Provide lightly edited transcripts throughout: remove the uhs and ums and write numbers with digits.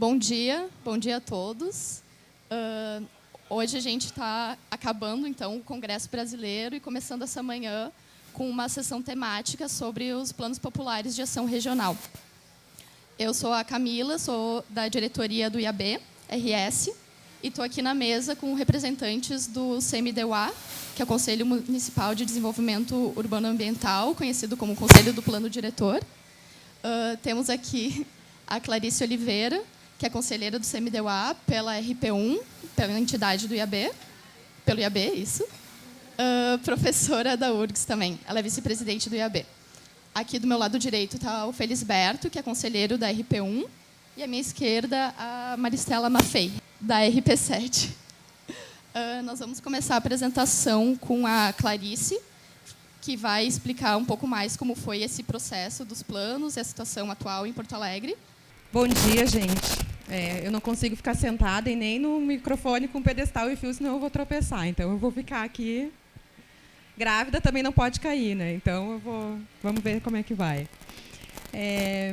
Bom dia a todos. Hoje a gente está acabando, então, o Congresso Brasileiro e começando essa manhã com uma sessão temática sobre os planos populares de ação regional. Eu sou a Camila, sou da diretoria do IAB, RS, e estou aqui na mesa com representantes do CMDUA, que é o Conselho Municipal de Desenvolvimento Urbano Ambiental, conhecido como Conselho do Plano Diretor. Temos aqui a Clarice Oliveira, que é conselheira do CMDUA pela RP1, pela entidade do IAB, pelo IAB, isso. Professora da URGS também, ela é vice-presidente do IAB. Aqui do meu lado direito está o Felisberto, que é conselheiro da RP1, e à minha esquerda a Maristela Maffei, da RP7. Nós vamos começar a apresentação com a Clarice, que vai explicar um pouco mais como foi esse processo dos planos e a situação atual em Porto Alegre. Bom dia, gente. Eu não consigo ficar sentada e nem no microfone com pedestal e fio, senão eu vou tropeçar. Então, eu vou ficar aqui. Grávida também não pode cair, né? Então, vamos ver como é que vai.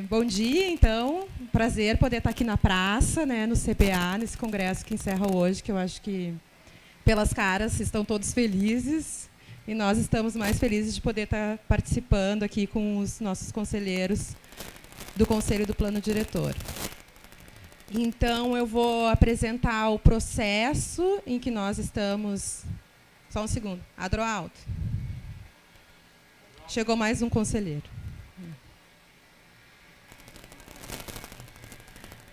Bom dia, então. Prazer poder estar aqui na praça, né, no CBA, nesse congresso que encerra hoje, que eu acho que, pelas caras, estão todos felizes. E nós estamos mais felizes de poder estar participando aqui com os nossos conselheiros do Conselho do Plano Diretor. Então, eu vou apresentar o processo em que nós estamos... Só um segundo. Adroaldo. Chegou mais um conselheiro.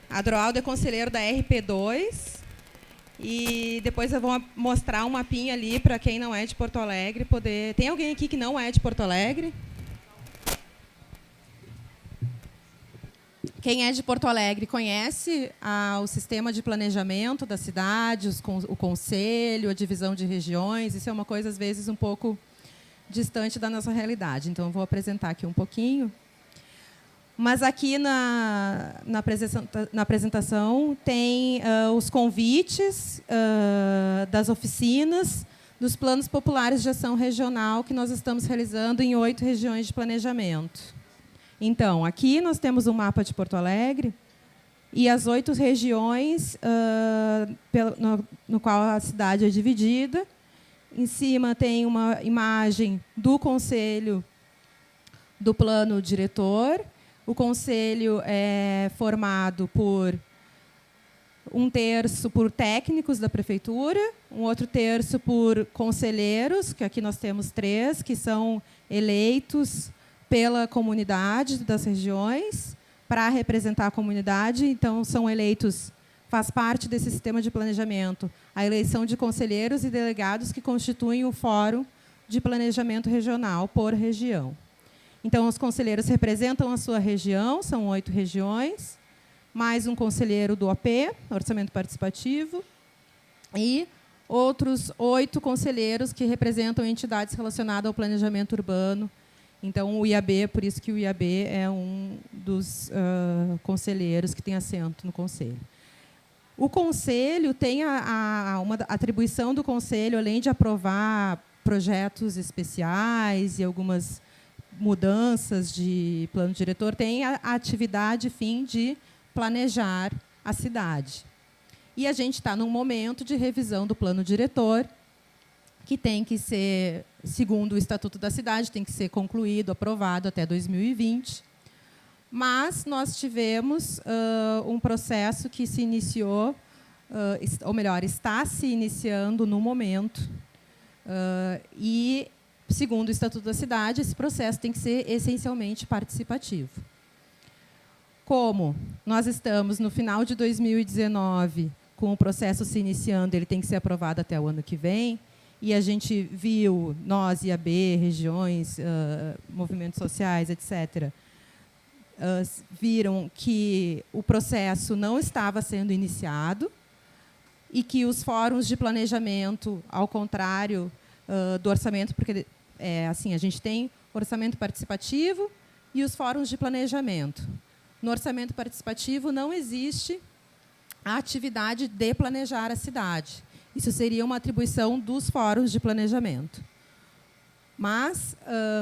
Adroaldo é conselheiro da RP2. E depois eu vou mostrar um mapinha ali para quem não é de Porto Alegre poder... Tem alguém aqui que não é de Porto Alegre? Quem é de Porto Alegre conhece o sistema de planejamento da cidade, o conselho, a divisão de regiões. Isso é uma coisa, às vezes, um pouco distante da nossa realidade. Então, eu vou apresentar aqui um pouquinho. Mas aqui na apresentação tem os convites das oficinas dos planos populares de ação regional que nós estamos realizando em 8 regiões de planejamento. Então, aqui nós temos um mapa de Porto Alegre e as 8 regiões no qual a cidade é dividida. Em cima tem uma imagem do Conselho do Plano Diretor. O Conselho é formado por 1/3 por técnicos da Prefeitura, um outro terço por conselheiros, que aqui nós temos 3, que são eleitos pela comunidade das regiões, para representar a comunidade. Então, são eleitos, faz parte desse sistema de planejamento, a eleição de conselheiros e delegados que constituem o Fórum de Planejamento Regional por região. Então, os conselheiros representam a sua região, são 8 regiões, mais um conselheiro do OP, Orçamento Participativo, e outros 8 conselheiros que representam entidades relacionadas ao planejamento urbano. Então, o IAB, por isso que o IAB é um dos conselheiros que tem assento no Conselho. O Conselho tem uma atribuição do Conselho, além de aprovar projetos especiais e algumas mudanças de plano diretor, tem a atividade fim de planejar a cidade. E a gente está num momento de revisão do plano diretor, que tem que ser, segundo o Estatuto da Cidade, tem que ser concluído, aprovado até 2020. Mas nós tivemos um processo que se iniciou, ou melhor, está se iniciando no momento. E, segundo o Estatuto da Cidade, esse processo tem que ser essencialmente participativo. Como nós estamos no final de 2019, com o processo se iniciando, ele tem que ser aprovado até o ano que vem, e a gente viu, nós, IAB, regiões, movimentos sociais, etc., viram que o processo não estava sendo iniciado e que os fóruns de planejamento, ao contrário do orçamento, porque assim, a gente tem orçamento participativo e os fóruns de planejamento. No orçamento participativo não existe a atividade de planejar a cidade. Isso seria uma atribuição dos fóruns de planejamento. Mas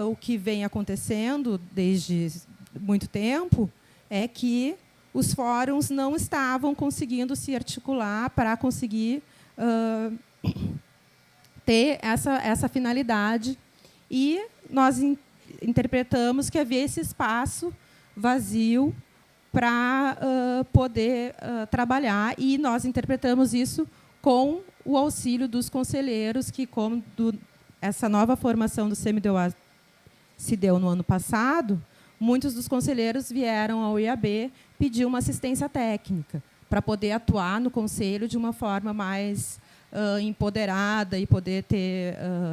o que vem acontecendo desde muito tempo é que os fóruns não estavam conseguindo se articular para conseguir ter essa finalidade. E nós interpretamos que havia esse espaço vazio para poder trabalhar, e nós interpretamos isso com o auxílio dos conselheiros, que, como essa nova formação do CMDOA se deu no ano passado, muitos dos conselheiros vieram ao IAB pedir uma assistência técnica para poder atuar no conselho de uma forma mais empoderada e poder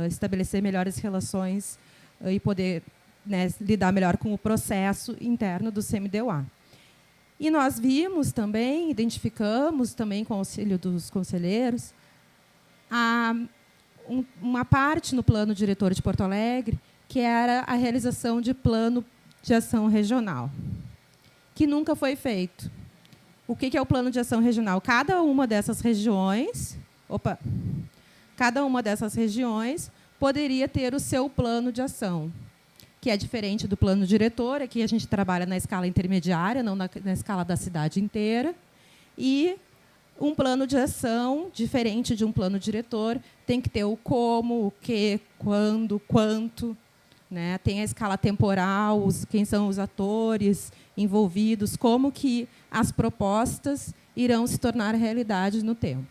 estabelecer melhores relações e poder, né, lidar melhor com o processo interno do CMDOA. E nós vimos também, identificamos também com o auxílio dos conselheiros, uma parte no plano diretor de Porto Alegre, que era a realização de plano de ação regional, que nunca foi feito. O que é o plano de ação regional? Cada uma dessas regiões poderia ter o seu plano de ação, que é diferente do plano diretor. Aqui a gente trabalha na escala intermediária, não na escala da cidade inteira. E um plano de ação, diferente de um plano diretor, tem que ter o como, o que, quando, quanto, né? Tem a escala temporal, quem são os atores envolvidos, como que as propostas irão se tornar realidade no tempo.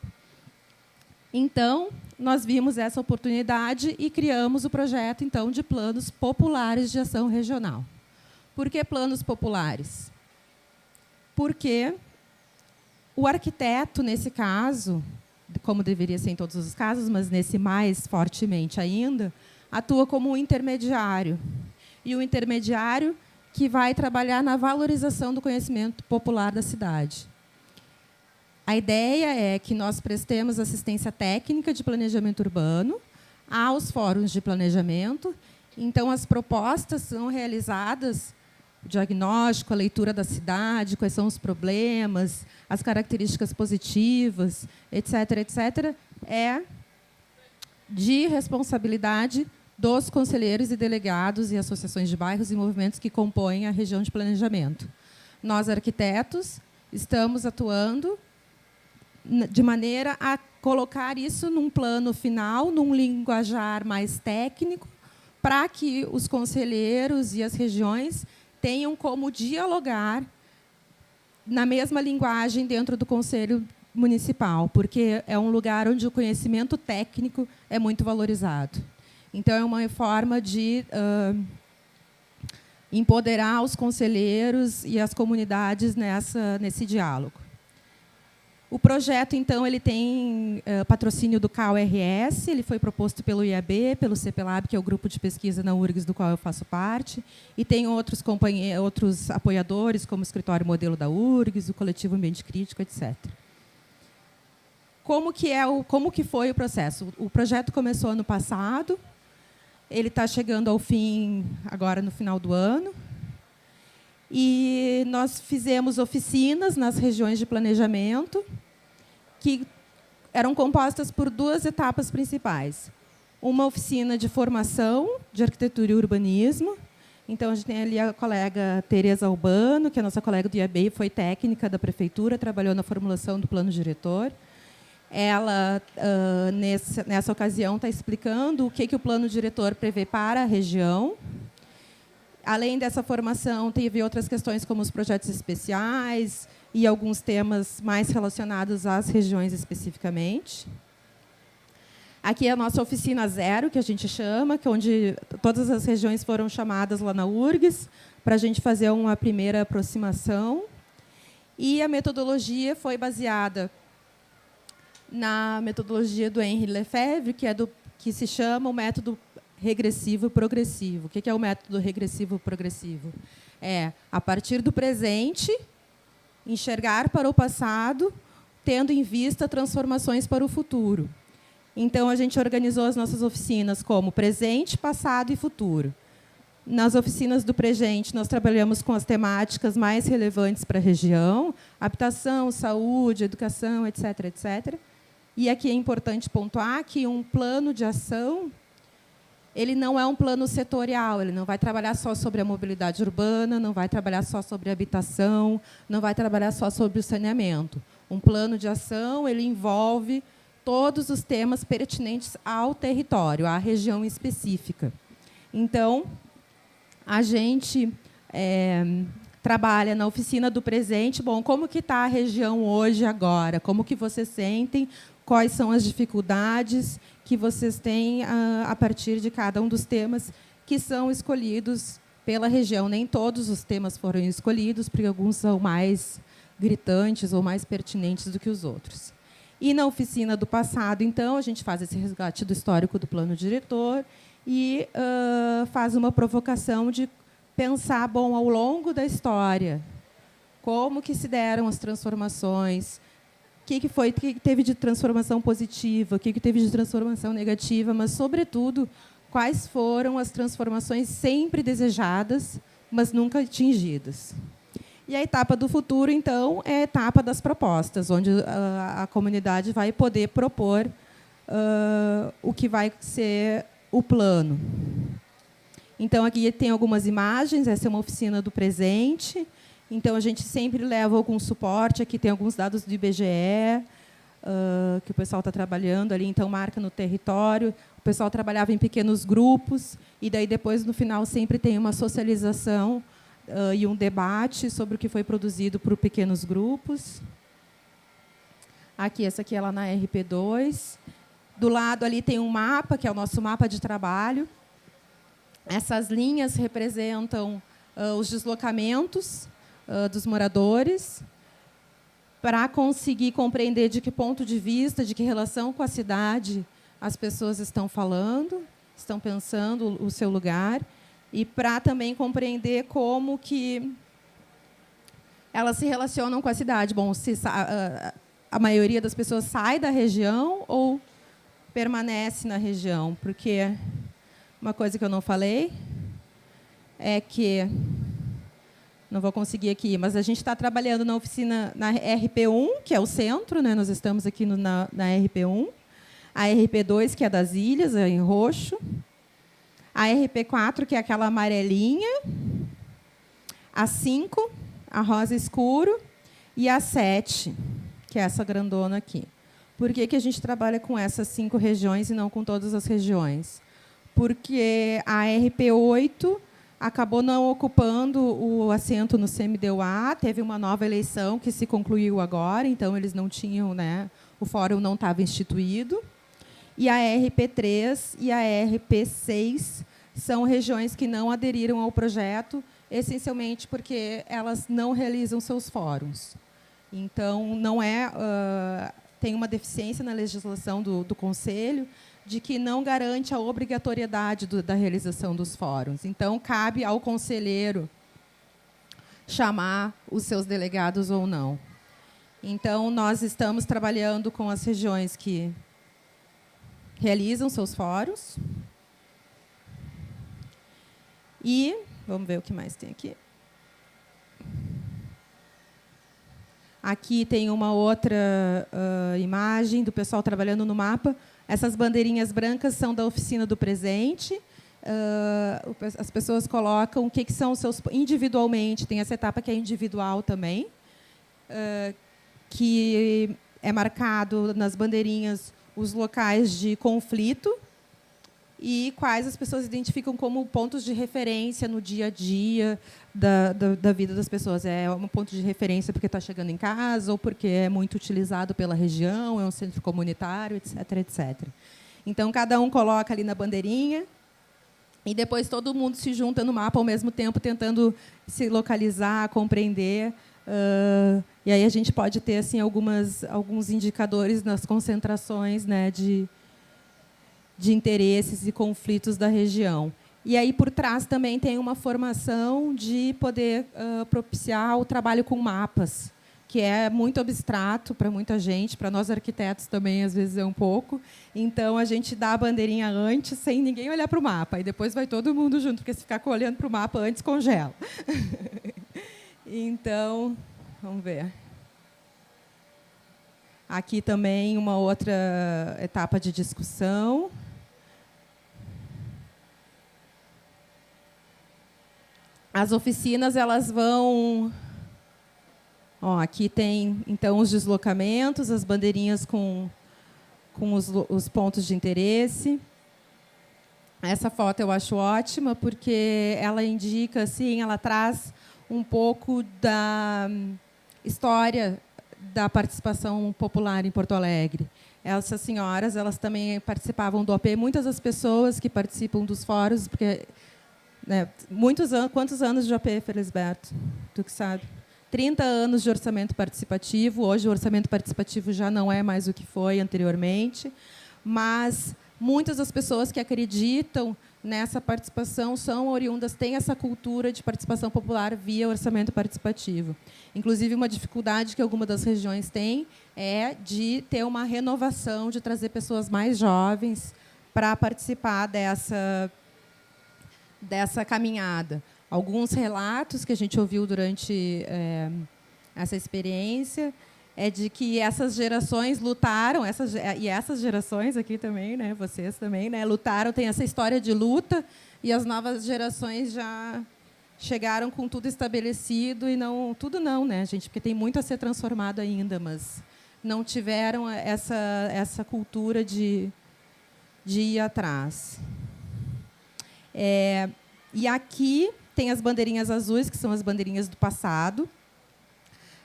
Então, nós vimos essa oportunidade e criamos o projeto, então, de planos populares de ação regional. Por que planos populares? Porque o arquiteto, nesse caso, como deveria ser em todos os casos, mas nesse mais fortemente ainda, atua como um intermediário. E o intermediário que vai trabalhar na valorização do conhecimento popular da cidade. A ideia é que nós prestemos assistência técnica de planejamento urbano aos fóruns de planejamento. Então, as propostas são realizadas, o diagnóstico, a leitura da cidade, quais são os problemas, as características positivas, etc., etc., é de responsabilidade dos conselheiros e delegados e associações de bairros e movimentos que compõem a região de planejamento. Nós, arquitetos, estamos atuando de maneira a colocar isso num plano final, num linguajar mais técnico, para que os conselheiros e as regiões tenham como dialogar na mesma linguagem dentro do Conselho Municipal, porque é um lugar onde o conhecimento técnico é muito valorizado. Então, é uma forma de empoderar os conselheiros e as comunidades nesse diálogo. O projeto, então, ele tem patrocínio do CAU-RS, ele foi proposto pelo IAB, pelo CPLAB, que é o grupo de pesquisa na URGS, do qual eu faço parte, e tem outros apoiadores, como o Escritório Modelo da URGS, o Coletivo Ambiente Crítico, etc. Como que foi o processo? O projeto começou ano passado, ele está chegando ao fim agora no final do ano, e nós fizemos oficinas nas regiões de planejamento, que eram compostas por 2 etapas principais. Uma oficina de formação de arquitetura e urbanismo. Então, a gente tem ali a colega Tereza Albano, que é a nossa colega do IAB, foi técnica da prefeitura, trabalhou na formulação do plano diretor. Ela, nessa ocasião, está explicando o que o plano diretor prevê para a região. Além dessa formação, teve outras questões, como os projetos especiais e alguns temas mais relacionados às regiões especificamente. Aqui é a nossa oficina zero, que a gente chama, que é onde todas as regiões foram chamadas lá na URGS, para a gente fazer uma primeira aproximação. E a metodologia foi baseada na metodologia do Henri Lefebvre, que se chama o método regressivo progressivo. O que é o método regressivo progressivo? É, a partir do presente, enxergar para o passado, tendo em vista transformações para o futuro. Então, a gente organizou as nossas oficinas como presente, passado e futuro. Nas oficinas do presente, nós trabalhamos com as temáticas mais relevantes para a região, habitação, saúde, educação, etc., etc. E aqui é importante pontuar que um plano de ação ele não é um plano setorial, ele não vai trabalhar só sobre a mobilidade urbana, não vai trabalhar só sobre a habitação, não vai trabalhar só sobre o saneamento. Um plano de ação, ele envolve todos os temas pertinentes ao território, à região específica. Então, a gente trabalha na oficina do presente. Bom, como que está a região hoje, agora? Como que vocês sentem? Quais são as dificuldades que vocês têm a partir de cada um dos temas que são escolhidos pela região? Nem todos os temas foram escolhidos, porque alguns são mais gritantes ou mais pertinentes do que os outros. E na oficina do passado, então, a gente faz esse resgate do histórico do plano diretor e faz uma provocação de pensar, bom, ao longo da história, como que se deram as transformações, o que teve de transformação positiva, o que teve de transformação negativa, mas, sobretudo, quais foram as transformações sempre desejadas, mas nunca atingidas. E a etapa do futuro, então, é a etapa das propostas, onde a comunidade vai poder propor o que vai ser o plano. Então, aqui tem algumas imagens, essa é uma oficina do presente. Então, a gente sempre leva algum suporte. Aqui tem alguns dados do IBGE, que o pessoal está trabalhando ali, então marca no território. O pessoal trabalhava em pequenos grupos, e daí, depois, no final, sempre tem uma socialização e um debate sobre o que foi produzido por pequenos grupos. Aqui, essa aqui é lá na RP2. Do lado ali tem um mapa, que é o nosso mapa de trabalho. Essas linhas representam os deslocamentos dos moradores, para conseguir compreender de que ponto de vista, de que relação com a cidade as pessoas estão falando, estão pensando o seu lugar, e para também compreender como que elas se relacionam com a cidade. Bom, se a maioria das pessoas sai da região ou permanece na região, porque uma coisa que eu não falei é que não vou conseguir aqui, mas a gente está trabalhando na oficina na RP1, que é o centro, né? Nós estamos aqui na RP1, a RP2, que é das ilhas, é em roxo, a RP4, que é aquela amarelinha, a 5, a rosa escuro, e a 7, que é essa grandona aqui. Por que a gente trabalha com essas 5 regiões e não com todas as regiões? Porque a RP8 acabou não ocupando o assento no CMDUA, teve uma nova eleição que se concluiu agora, então eles não tinham, né, o fórum não estava instituído. E a RP3 e a RP6 são regiões que não aderiram ao projeto, essencialmente porque elas não realizam seus fóruns. Então, não tem uma deficiência na legislação do Conselho, de que não garante a obrigatoriedade da realização dos fóruns. Então, cabe ao conselheiro chamar os seus delegados ou não. Então, nós estamos trabalhando com as regiões que realizam seus fóruns. E, vamos ver o que mais tem aqui. Aqui tem uma outra imagem do pessoal trabalhando no mapa. Essas bandeirinhas brancas são da oficina do presente. As pessoas colocam o que são os seus... Individualmente, tem essa etapa que é individual também, que é marcado nas bandeirinhas os locais de conflito e quais as pessoas identificam como pontos de referência no dia a dia da vida das pessoas. É um ponto de referência porque está chegando em casa ou porque é muito utilizado pela região, é um centro comunitário, etc., etc. Então, cada um coloca ali na bandeirinha e depois todo mundo se junta no mapa ao mesmo tempo, tentando se localizar, compreender. E aí a gente pode ter assim, alguns indicadores nas concentrações, né, de interesses e conflitos da região. E aí, por trás, também tem uma formação de poder propiciar o trabalho com mapas, que é muito abstrato para muita gente, para nós arquitetos também, às vezes, é um pouco. Então, a gente dá a bandeirinha antes, sem ninguém olhar para o mapa, e depois vai todo mundo junto, porque se ficar olhando para o mapa antes, congela. Então, vamos ver. Aqui também uma outra etapa de discussão. As oficinas elas vão... aqui tem, então, os deslocamentos, as bandeirinhas com os pontos de interesse. Essa foto eu acho ótima, porque ela indica, assim, ela traz um pouco da história da participação popular em Porto Alegre. Essas senhoras, elas também participavam do OP. Muitas das pessoas que participam dos fóruns, porque, né, quantos anos de OP, Felisberto? Tu que sabe? 30 anos de orçamento participativo. Hoje o orçamento participativo já não é mais o que foi anteriormente, mas muitas das pessoas que acreditam nessa participação são oriundas, têm essa cultura de participação popular via orçamento participativo. Inclusive, uma dificuldade que alguma das regiões têm é de ter uma renovação, de trazer pessoas mais jovens para participar dessa caminhada. Alguns relatos que a gente ouviu durante essa experiência é de que essas gerações lutaram, e essas gerações aqui também, né, vocês também, né, lutaram, tem essa história de luta, e as novas gerações já chegaram com tudo estabelecido, e não tudo não, né, gente, porque tem muito a ser transformado ainda, mas não tiveram essa cultura de ir atrás. E aqui tem as bandeirinhas azuis, que são as bandeirinhas do passado.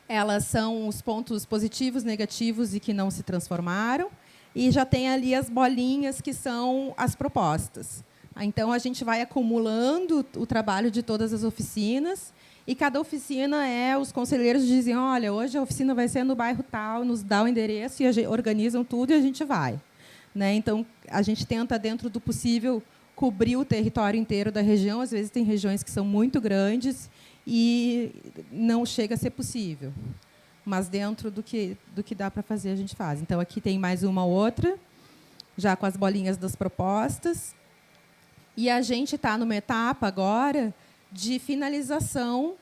Elas são os pontos positivos, negativos e que não se transformaram. E já tem ali as bolinhas, que são as propostas. Então, a gente vai acumulando o trabalho de todas as oficinas, e cada oficina os conselheiros dizem, olha, hoje a oficina vai ser no bairro tal, nos dá o endereço, e organizam tudo e a gente vai. Né? Então, a gente tenta, dentro do possível, cobrir o território inteiro da região. Às vezes, tem regiões que são muito grandes e não chega a ser possível. Mas, dentro do que dá para fazer, a gente faz. Então, aqui tem mais uma outra, já com as bolinhas das propostas. E a gente está numa etapa agora de finalização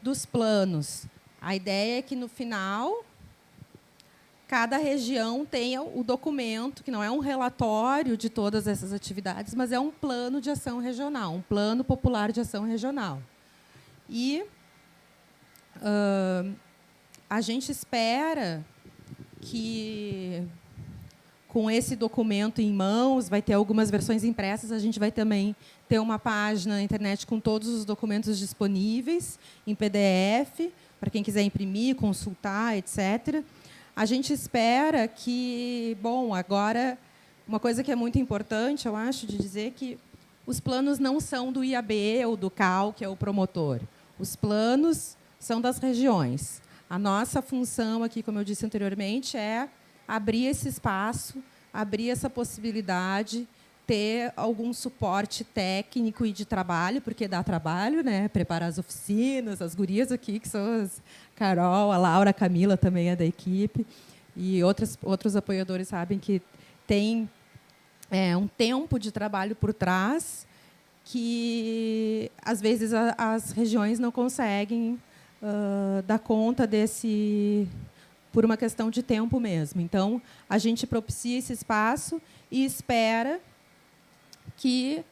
dos planos. A ideia é que, no final, cada região tenha o documento, que não é um relatório de todas essas atividades, mas é um plano de ação regional, um plano popular de ação regional. E a gente espera que, com esse documento em mãos, vai ter algumas versões impressas, a gente vai também ter uma página na internet com todos os documentos disponíveis, em PDF, para quem quiser imprimir, consultar, etc. A gente espera que... Bom, agora, uma coisa que é muito importante, eu acho, de dizer que os planos não são do IAB ou do CAL, que é o promotor. Os planos são das regiões. A nossa função aqui, como eu disse anteriormente, é abrir esse espaço, abrir essa possibilidade, ter algum suporte técnico e de trabalho, porque dá trabalho, né? Preparar as oficinas, as gurias aqui, que são as Carol, a Laura, a Camila também é da equipe, e outros apoiadores sabem que tem um tempo de trabalho por trás que, às vezes, as regiões não conseguem dar conta desse, por uma questão de tempo mesmo. Então, a gente propicia esse espaço e espera que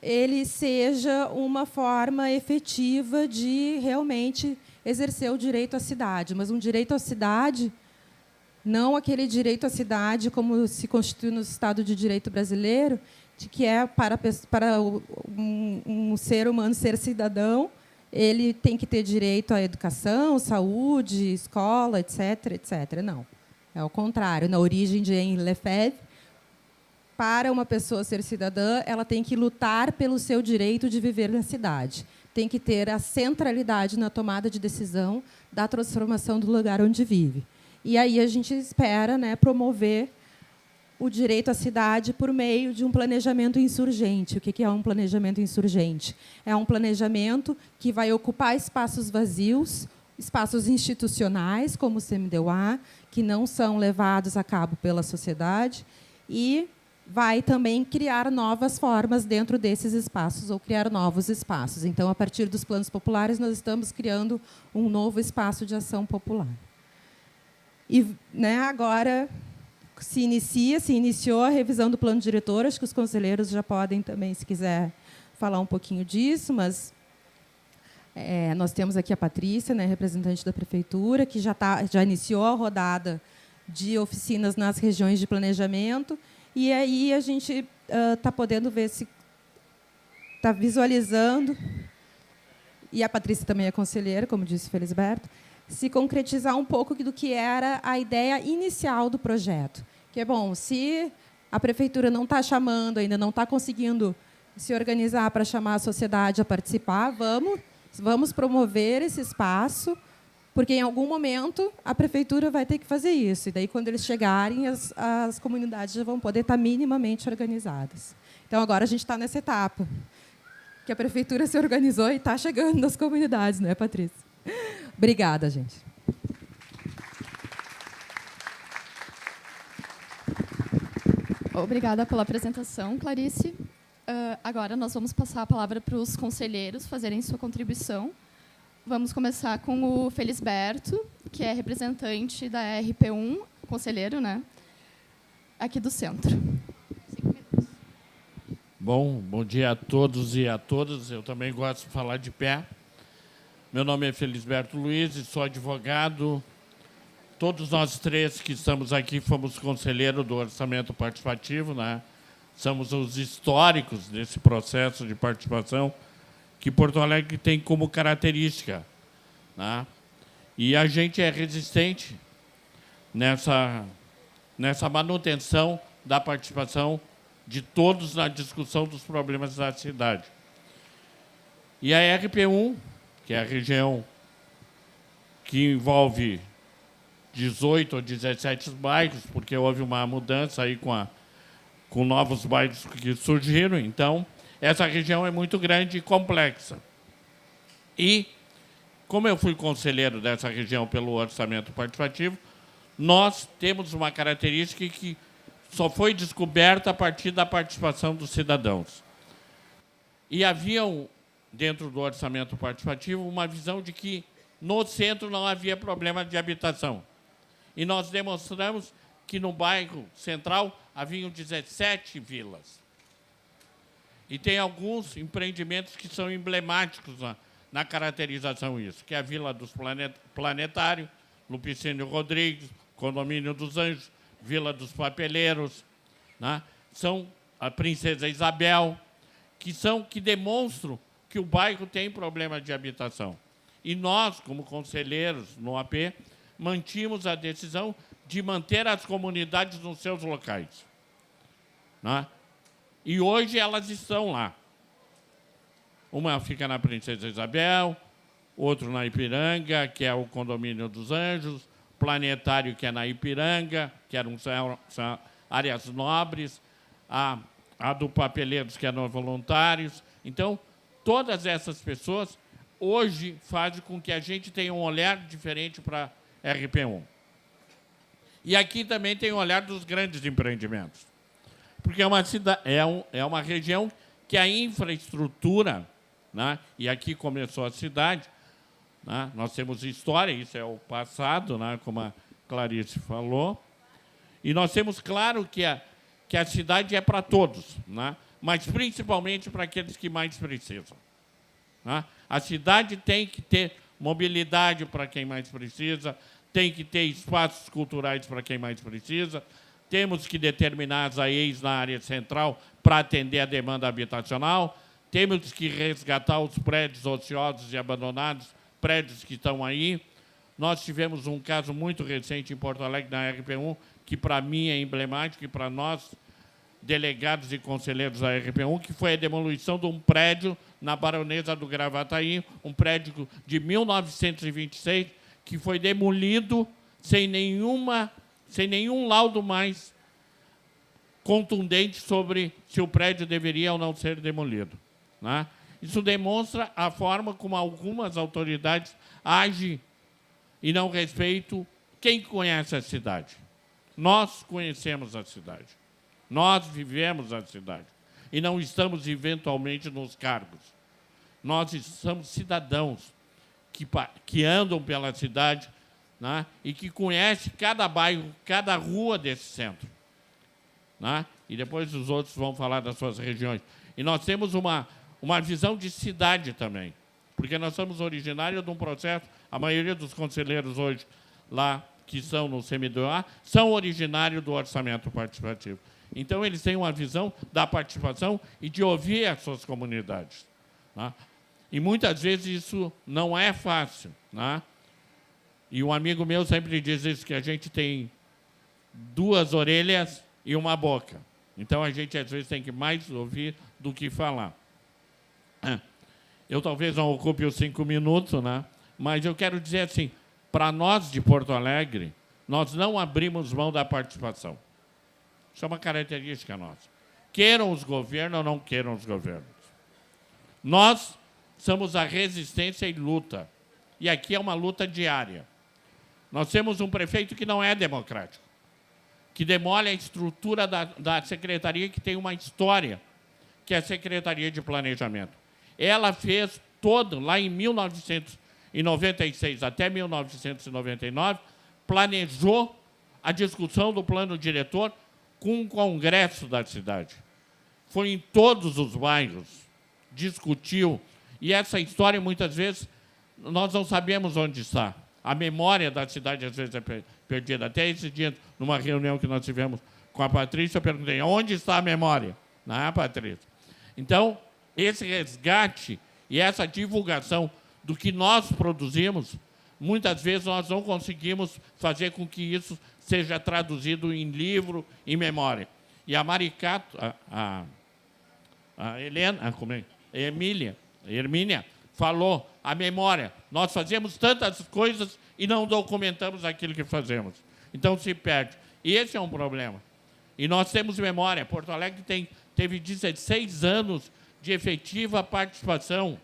ele seja uma forma efetiva de realmente exercer o direito à cidade, mas um direito à cidade, não aquele direito à cidade como se constitui no Estado de Direito brasileiro, de que é para um ser humano ser cidadão, ele tem que ter direito à educação, saúde, escola, etc., etc. Não, é o contrário. Na origem de Henri Lefebvre, para uma pessoa ser cidadã, ela tem que lutar pelo seu direito de viver na cidade. Tem que ter a centralidade na tomada de decisão da transformação do lugar onde vive. E aí a gente espera, né, promover o direito à cidade por meio de um planejamento insurgente. O que é um planejamento insurgente? É um planejamento que vai ocupar espaços vazios, espaços institucionais, como o CMDUA, que não são levados a cabo pela sociedade, e vai também criar novas formas dentro desses espaços, ou criar novos espaços. Então, a partir dos planos populares, nós estamos criando um novo espaço de ação popular. E, né, agora se iniciou a revisão do plano diretor. Acho que os conselheiros já podem também, se quiser, falar um pouquinho disso, mas Nós temos aqui a Patrícia, né, representante da Prefeitura, que já iniciou a rodada de oficinas nas regiões de planejamento, e aí a gente está podendo ver se está visualizando, e a Patrícia também é conselheira, como disse o Felisberto, se concretizar um pouco do que era a ideia inicial do projeto. Que é bom, se a Prefeitura não está chamando, ainda não está conseguindo se organizar para chamar a sociedade a participar, vamos promover esse espaço, porque em algum momento a Prefeitura vai ter que fazer isso. E daí, quando eles chegarem, as comunidades já vão poder estar minimamente organizadas. Então, agora a gente está nessa etapa, que a Prefeitura se organizou e está chegando nas comunidades, não é, Patrícia? Obrigada, gente. Obrigada pela apresentação, Clarice. Agora nós vamos passar a palavra para os conselheiros fazerem sua contribuição. Vamos começar com o Felisberto, que é representante da RP1, conselheiro, né? Aqui do centro. 5 minutos. Bom dia a todos e a todas. Eu também gosto de falar de pé. Meu nome é Felisberto Luiz e sou advogado. Todos nós três que estamos aqui fomos conselheiros do orçamento participativo, né? Somos os históricos desse processo de participação que Porto Alegre tem como característica, né? E a gente é resistente nessa manutenção da participação de todos na discussão dos problemas da cidade. E a RP1, que é a região que envolve 18 ou 17 bairros, porque houve uma mudança aí com novos bairros que surgiram. Então, essa região é muito grande e complexa. E, como eu fui conselheiro dessa região pelo orçamento participativo, nós temos uma característica que só foi descoberta a partir da participação dos cidadãos. E havia, dentro do orçamento participativo, uma visão de que no centro não havia problema de habitação. E nós demonstramos que no bairro central haviam 17 vilas. E tem alguns empreendimentos que são emblemáticos na caracterização disso, que é a Vila dos Planetário, Lupicínio Rodrigues, Condomínio dos Anjos, Vila dos Papeleiros, né? São a Princesa Isabel, que demonstram que o bairro tem problema de habitação. E nós, como conselheiros no AP, mantínhamos a decisão de manter as comunidades nos seus locais, né? E hoje elas estão lá. Uma fica na Princesa Isabel, outro na Ipiranga, que é o Condomínio dos Anjos, Planetário, que é na Ipiranga, que são áreas nobres, a do Papeleiros, que é no Voluntários. Então, todas essas pessoas hoje fazem com que a gente tenha um olhar diferente para a RP1. E aqui também tem o olhar dos grandes empreendimentos, porque é uma região que a infraestrutura, né, e aqui começou a cidade, né, nós temos história, isso é o passado, né, como a Clarice falou, e nós temos, claro, que a cidade é para todos, né, mas principalmente para aqueles que mais precisam, né? A cidade tem que ter mobilidade para quem mais precisa, tem que ter espaços culturais para quem mais precisa, temos que determinar as AEs na área central para atender a demanda habitacional, temos que resgatar os prédios ociosos e abandonados, prédios que estão aí. Nós tivemos um caso muito recente em Porto Alegre, na RP1, que para mim é emblemático, e para nós, delegados e conselheiros da RP1, que foi a demolição de um prédio na Baronesa do Gravataí, um prédio de 1926, que foi demolido sem nenhum laudo mais contundente sobre se o prédio deveria ou não ser demolido, né? Isso demonstra a forma como algumas autoridades agem e não respeitam quem conhece a cidade. Nós conhecemos a cidade. Nós vivemos a cidade. E não estamos, eventualmente, nos cargos. Nós somos cidadãos que andam pela cidade, né, e que conhecem cada bairro, cada rua desse centro, né? E depois os outros vão falar das suas regiões. E nós temos uma visão de cidade também, porque nós somos originários de um processo, a maioria dos conselheiros hoje lá, que estão no CMDA, são originários do orçamento participativo. Então, eles têm uma visão da participação e de ouvir as suas comunidades. Né? E, muitas vezes, isso não é fácil. Né? E um amigo meu sempre diz isso, que a gente tem 2 orelhas e uma boca. Então, a gente, às vezes, tem que mais ouvir do que falar. Eu talvez não ocupe os 5 minutos, né? Mas eu quero dizer assim, para nós de Porto Alegre, nós não abrimos mão da participação. Isso é uma característica nossa. Queiram os governos ou não queiram os governos. Nós somos a resistência e luta. E aqui é uma luta diária. Nós temos um prefeito que não é democrático, que demole a estrutura da secretaria, que tem uma história, que é a Secretaria de Planejamento. Ela fez todo, lá em 1996 até 1999, planejou a discussão do plano diretor com o Congresso da cidade. Foi em todos os bairros, discutiu. E essa história, muitas vezes, nós não sabemos onde está. A memória da cidade, às vezes, é perdida. Até esse dia, numa reunião que nós tivemos com a Patrícia, eu perguntei, onde está a memória? Não, Patrícia. Então, esse resgate e essa divulgação do que nós produzimos, muitas vezes nós não conseguimos fazer com que isso seja traduzido em livro, em memória. E a Maricato, a Helena, Hermínia, falou, a memória. Nós fazemos tantas coisas e não documentamos aquilo que fazemos. Então, se perde. E esse é um problema. E nós temos memória. Porto Alegre teve 16 anos de efetiva participação.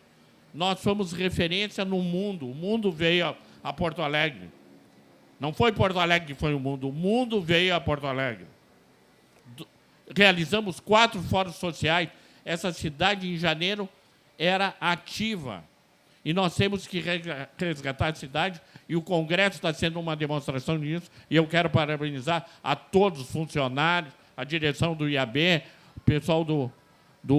Nós fomos referência no mundo. O mundo veio a Porto Alegre. Não foi Porto Alegre que foi o mundo veio a Porto Alegre. Realizamos 4 fóruns sociais. Essa cidade, em janeiro, era ativa. E nós temos que resgatar a cidade, e o Congresso está sendo uma demonstração disso, e eu quero parabenizar a todos os funcionários, a direção do IAB, o pessoal do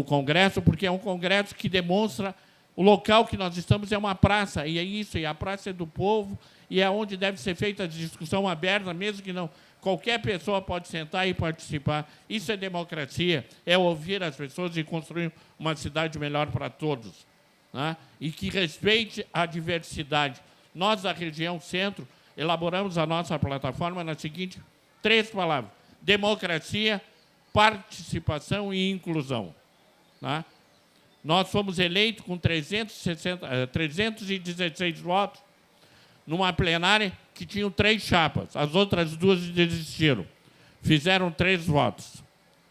Congresso, porque é um Congresso que demonstra o local que nós estamos é uma praça, e é isso, e a praça é do povo, e é onde deve ser feita a discussão aberta, mesmo que não... Qualquer pessoa pode sentar e participar. Isso é democracia, é ouvir as pessoas e construir uma cidade melhor para todos. Né? E que respeite a diversidade. Nós, da região centro, elaboramos a nossa plataforma nas seguintes 3 palavras: democracia, participação e inclusão. Né? Nós fomos eleitos com 316 votos numa plenária que tinham 3 chapas. As outras 2 desistiram. Fizeram 3 votos.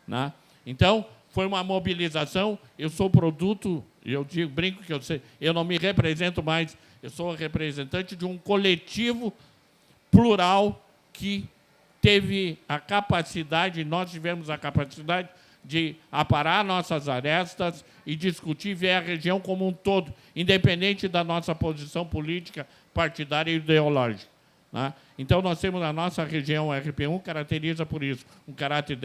Né? Então, foi uma mobilização. Eu sou produto, brinco que eu não me represento mais, eu sou representante de um coletivo plural que teve a capacidade, nós tivemos a capacidade de aparar nossas arestas e discutir, ver a região como um todo, independente da nossa posição política, partidária e ideológica. Né? Então, nós temos a nossa região, RP1, caracteriza por isso, um caráter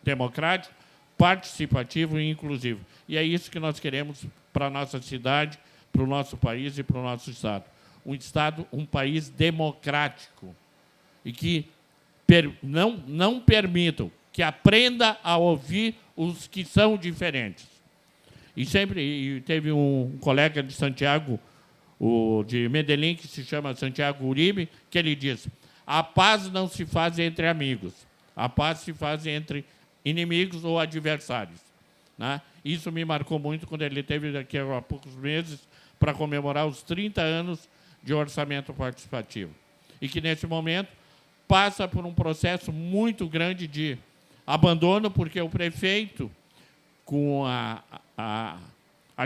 democrático, participativo e inclusivo. E é isso que nós queremos para a nossa cidade, para o nosso país e para o nosso Estado. Um país democrático e que não permitam, que aprenda a ouvir os que são diferentes. E teve um colega de Santiago, de Medellín, que se chama Santiago Uribe, que ele diz: a paz não se faz entre amigos, a paz se faz entre inimigos ou adversários. Né? Isso me marcou muito quando ele esteve daqui a poucos meses para comemorar os 30 anos de orçamento participativo. E que, nesse momento, passa por um processo muito grande de abandono, porque o prefeito, com a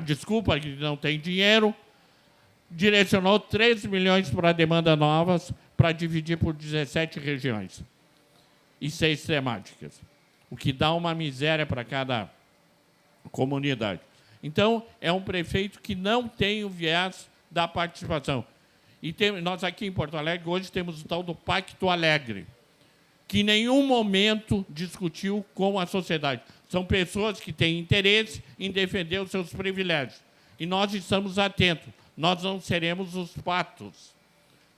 desculpa que não tem dinheiro, direcionou 13 milhões para demandas novas para dividir por 17 regiões e 6 temáticas, o que dá uma miséria para cada comunidade. Então, é um prefeito que não tem o viés da participação. E nós aqui em Porto Alegre, hoje, temos o tal do Pacto Alegre, que em nenhum momento discutiu com a sociedade. São pessoas que têm interesse em defender os seus privilégios. E nós estamos atentos. nós não seremos os patos.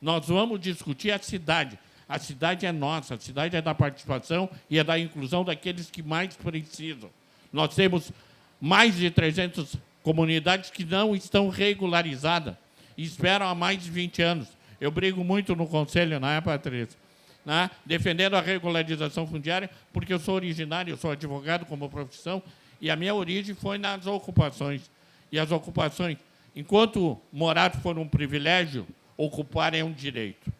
Nós vamos discutir a cidade. A cidade é nossa, a cidade é da participação e é da inclusão daqueles que mais precisam. Nós temos mais de 300 comunidades que não estão regularizadas e esperam há mais de 20 anos. Eu brigo muito no conselho, não é, Patrícia? Né? Defendendo a regularização fundiária, porque eu sou originário, eu sou advogado como profissão, e a minha origem foi nas ocupações. E as ocupações, enquanto morar for um privilégio, ocupar é um direito.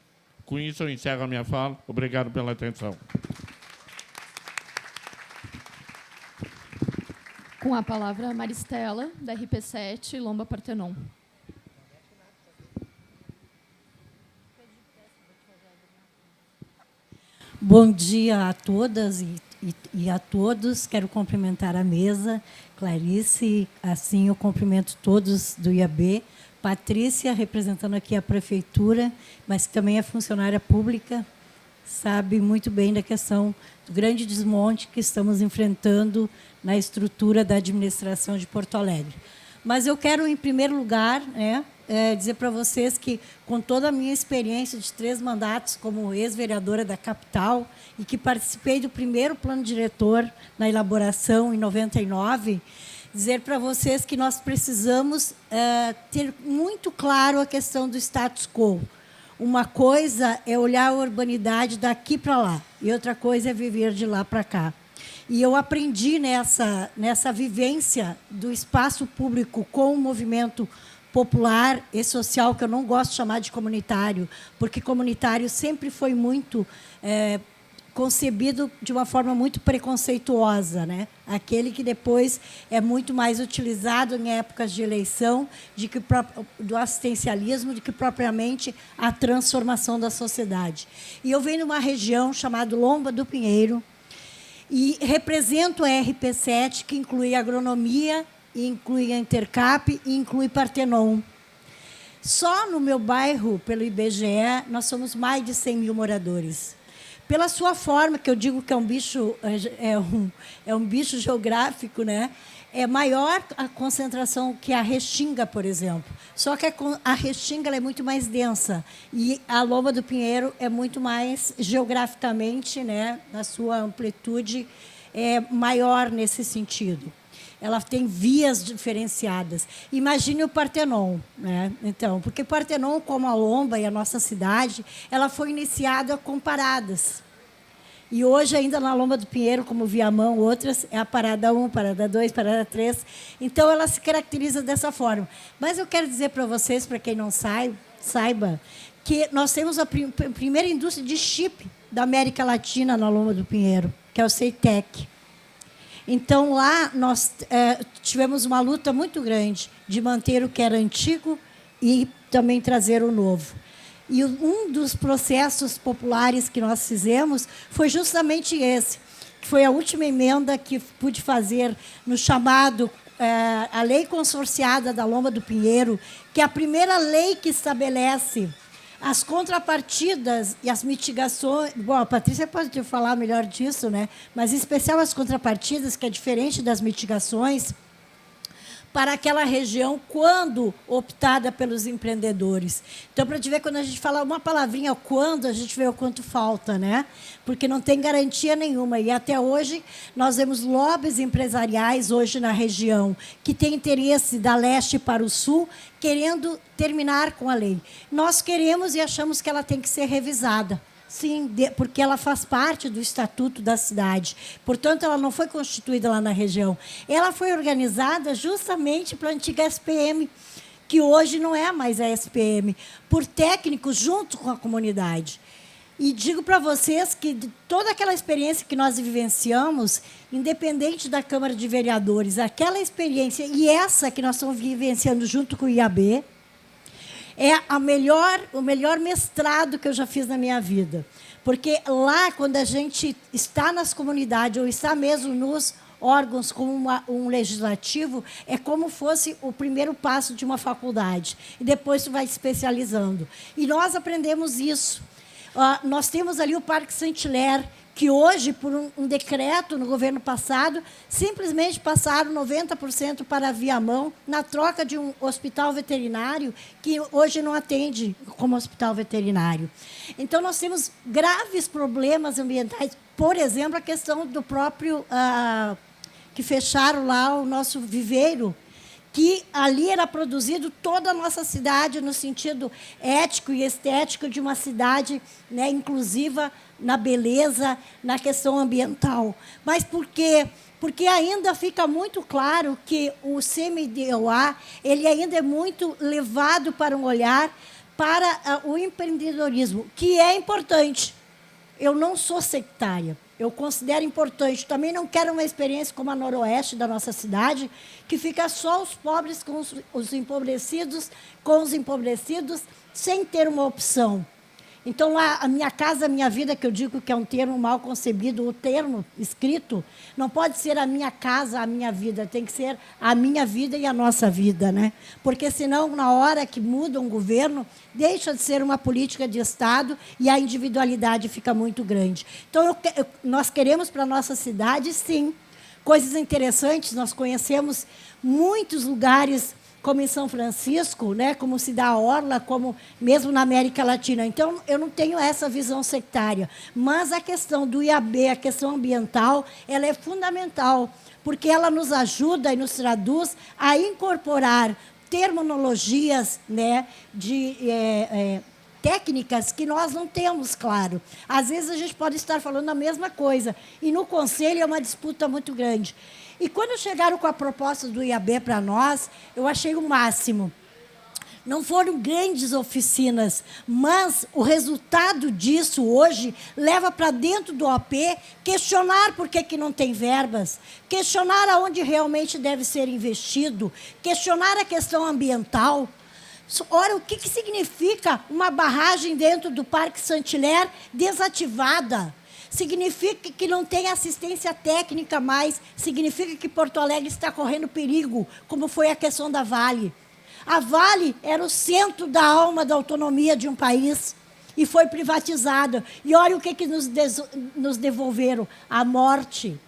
Com isso, eu encerro a minha fala. Obrigado pela atenção. Com a palavra, Maristela, da RP7, Lomba Partenon. Bom dia a todas e a todos. Quero cumprimentar a mesa, Clarice, assim eu cumprimento todos do IAB. Patrícia, representando aqui a prefeitura, mas que também é funcionária pública, sabe muito bem da questão do grande desmonte que estamos enfrentando na estrutura da administração de Porto Alegre. Mas eu quero, em primeiro lugar, dizer para vocês que, com toda a minha experiência de 3 mandatos como ex-vereadora da capital e que participei do primeiro plano diretor na elaboração em 99, dizer para vocês que nós precisamos ter muito claro a questão do status quo. Uma coisa é olhar a urbanidade daqui para lá, e outra coisa é viver de lá para cá. E eu aprendi nessa vivência do espaço público com o movimento popular e social, que eu não gosto de chamar de comunitário, porque comunitário sempre foi muito concebido de uma forma muito preconceituosa, né? Aquele que depois é muito mais utilizado em épocas de eleição do assistencialismo do que propriamente a transformação da sociedade. E eu venho de uma região chamada Lomba do Pinheiro e represento a RP7, que inclui agronomia, inclui a Intercap e inclui Partenon. Só no meu bairro, pelo IBGE, nós somos mais de 100 mil moradores. Pela sua forma, que eu digo que é um bicho geográfico, né? É maior a concentração que a Restinga, por exemplo. Só que a Restinga ela é muito mais densa e a Lomba do Pinheiro é muito mais geograficamente, né? Na sua amplitude, é maior nesse sentido. Ela tem vias diferenciadas. Imagine o Partenon, né? Então, porque Partenon, como a Lomba e a nossa cidade, ela foi iniciada com paradas. E hoje, ainda na Lomba do Pinheiro, como Viamão, outras, é a parada 1, parada 2, parada 3. Então, ela se caracteriza dessa forma. Mas eu quero dizer para vocês, para quem não saiba, que nós temos a primeira indústria de chip da América Latina na Lomba do Pinheiro, que é o CEITEC. Então, lá, nós tivemos uma luta muito grande de manter o que era antigo e também trazer o novo. E um dos processos populares que nós fizemos foi justamente esse, que foi a última emenda que pude fazer no chamado a Lei Consorciada da Lomba do Pinheiro, que é a primeira lei que estabelece as contrapartidas e as mitigações. Bom, a Patrícia pode te falar melhor disso, né? Mas, em especial, as contrapartidas, que é diferente das mitigações, para aquela região, quando optada pelos empreendedores. Então, para te ver, quando a gente fala uma palavrinha quando, a gente vê o quanto falta, né? Porque não tem garantia nenhuma. E, até hoje, nós vemos lobbies empresariais hoje na região que têm interesse da leste para o sul, querendo terminar com a lei. Nós queremos e achamos que ela tem que ser revisada. Sim, porque ela faz parte do Estatuto da cidade. Portanto, ela não foi constituída lá na região. Ela foi organizada justamente para a antiga SPM, que hoje não é mais a SPM, por técnicos junto com a comunidade. E digo para vocês que de toda aquela experiência que nós vivenciamos, independente da Câmara de Vereadores, aquela experiência e essa que nós estamos vivenciando junto com o IAB, é o melhor mestrado que eu já fiz na minha vida. Porque lá, quando a gente está nas comunidades ou está mesmo nos órgãos como um legislativo, é como fosse o primeiro passo de uma faculdade. E depois tu vai especializando. E nós aprendemos isso. Nós temos ali o Parque Saint-Hilaire, que hoje, por um decreto no governo passado, simplesmente passaram 90% para a Viamão, na troca de um hospital veterinário, que hoje não atende como hospital veterinário. Então, nós temos graves problemas ambientais. Por exemplo, a questão do próprio... que fecharam lá o nosso viveiro, que ali era produzido toda a nossa cidade no sentido ético e estético de uma cidade, né, inclusiva na beleza, na questão ambiental. Mas por quê? Porque ainda fica muito claro que o CMDOA ele ainda é muito levado para um olhar para o empreendedorismo, que é importante. Eu não sou sectária. Eu considero importante. Também não quero uma experiência como a noroeste da nossa cidade, que fica só os pobres com os empobrecidos, sem ter uma opção. Então, lá, a minha casa, a minha vida, que eu digo que é um termo mal concebido, o termo escrito, não pode ser a minha casa, a minha vida, tem que ser a minha vida e a nossa vida, né? Porque, senão, na hora que muda um governo, deixa de ser uma política de Estado e a individualidade fica muito grande. Então, nós queremos para a nossa cidade, sim, coisas interessantes. Nós conhecemos muitos lugares, como em São Francisco, né, como se dá a Orla, como mesmo na América Latina. Então, eu não tenho essa visão sectária. Mas a questão do IAB, a questão ambiental, ela é fundamental, porque ela nos ajuda e nos traduz a incorporar terminologias, né, de técnicas que nós não temos, claro. Às vezes, a gente pode estar falando a mesma coisa, e no Conselho é uma disputa muito grande. E quando chegaram com a proposta do IAB para nós, eu achei o máximo. Não foram grandes oficinas, mas o resultado disso hoje leva para dentro do OP questionar por que não tem verbas, questionar aonde realmente deve ser investido, questionar a questão ambiental. Ora, o que significa uma barragem dentro do Parque Saint-Hilaire desativada? Significa que não tem assistência técnica mais, significa que Porto Alegre está correndo perigo, como foi a questão da Vale. A Vale era o centro da alma da autonomia de um país e foi privatizada. E olha o que nos devolveram: a morte,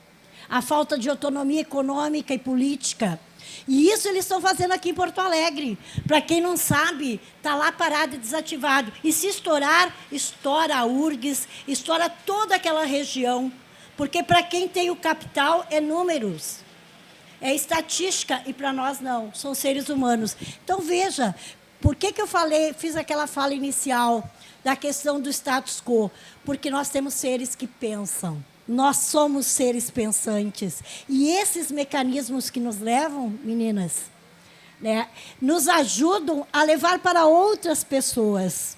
a falta de autonomia econômica e política. E isso eles estão fazendo aqui em Porto Alegre. Para quem não sabe, está lá parado e desativado. E se estourar, estoura a URGS, estoura toda aquela região. Porque para quem tem o capital é números, é estatística, e para nós não, são seres humanos. Então, veja, por que eu fiz aquela fala inicial da questão do status quo? Porque nós temos seres que pensam. Nós somos seres pensantes. E esses mecanismos que nos levam, meninas, né, nos ajudam a levar para outras pessoas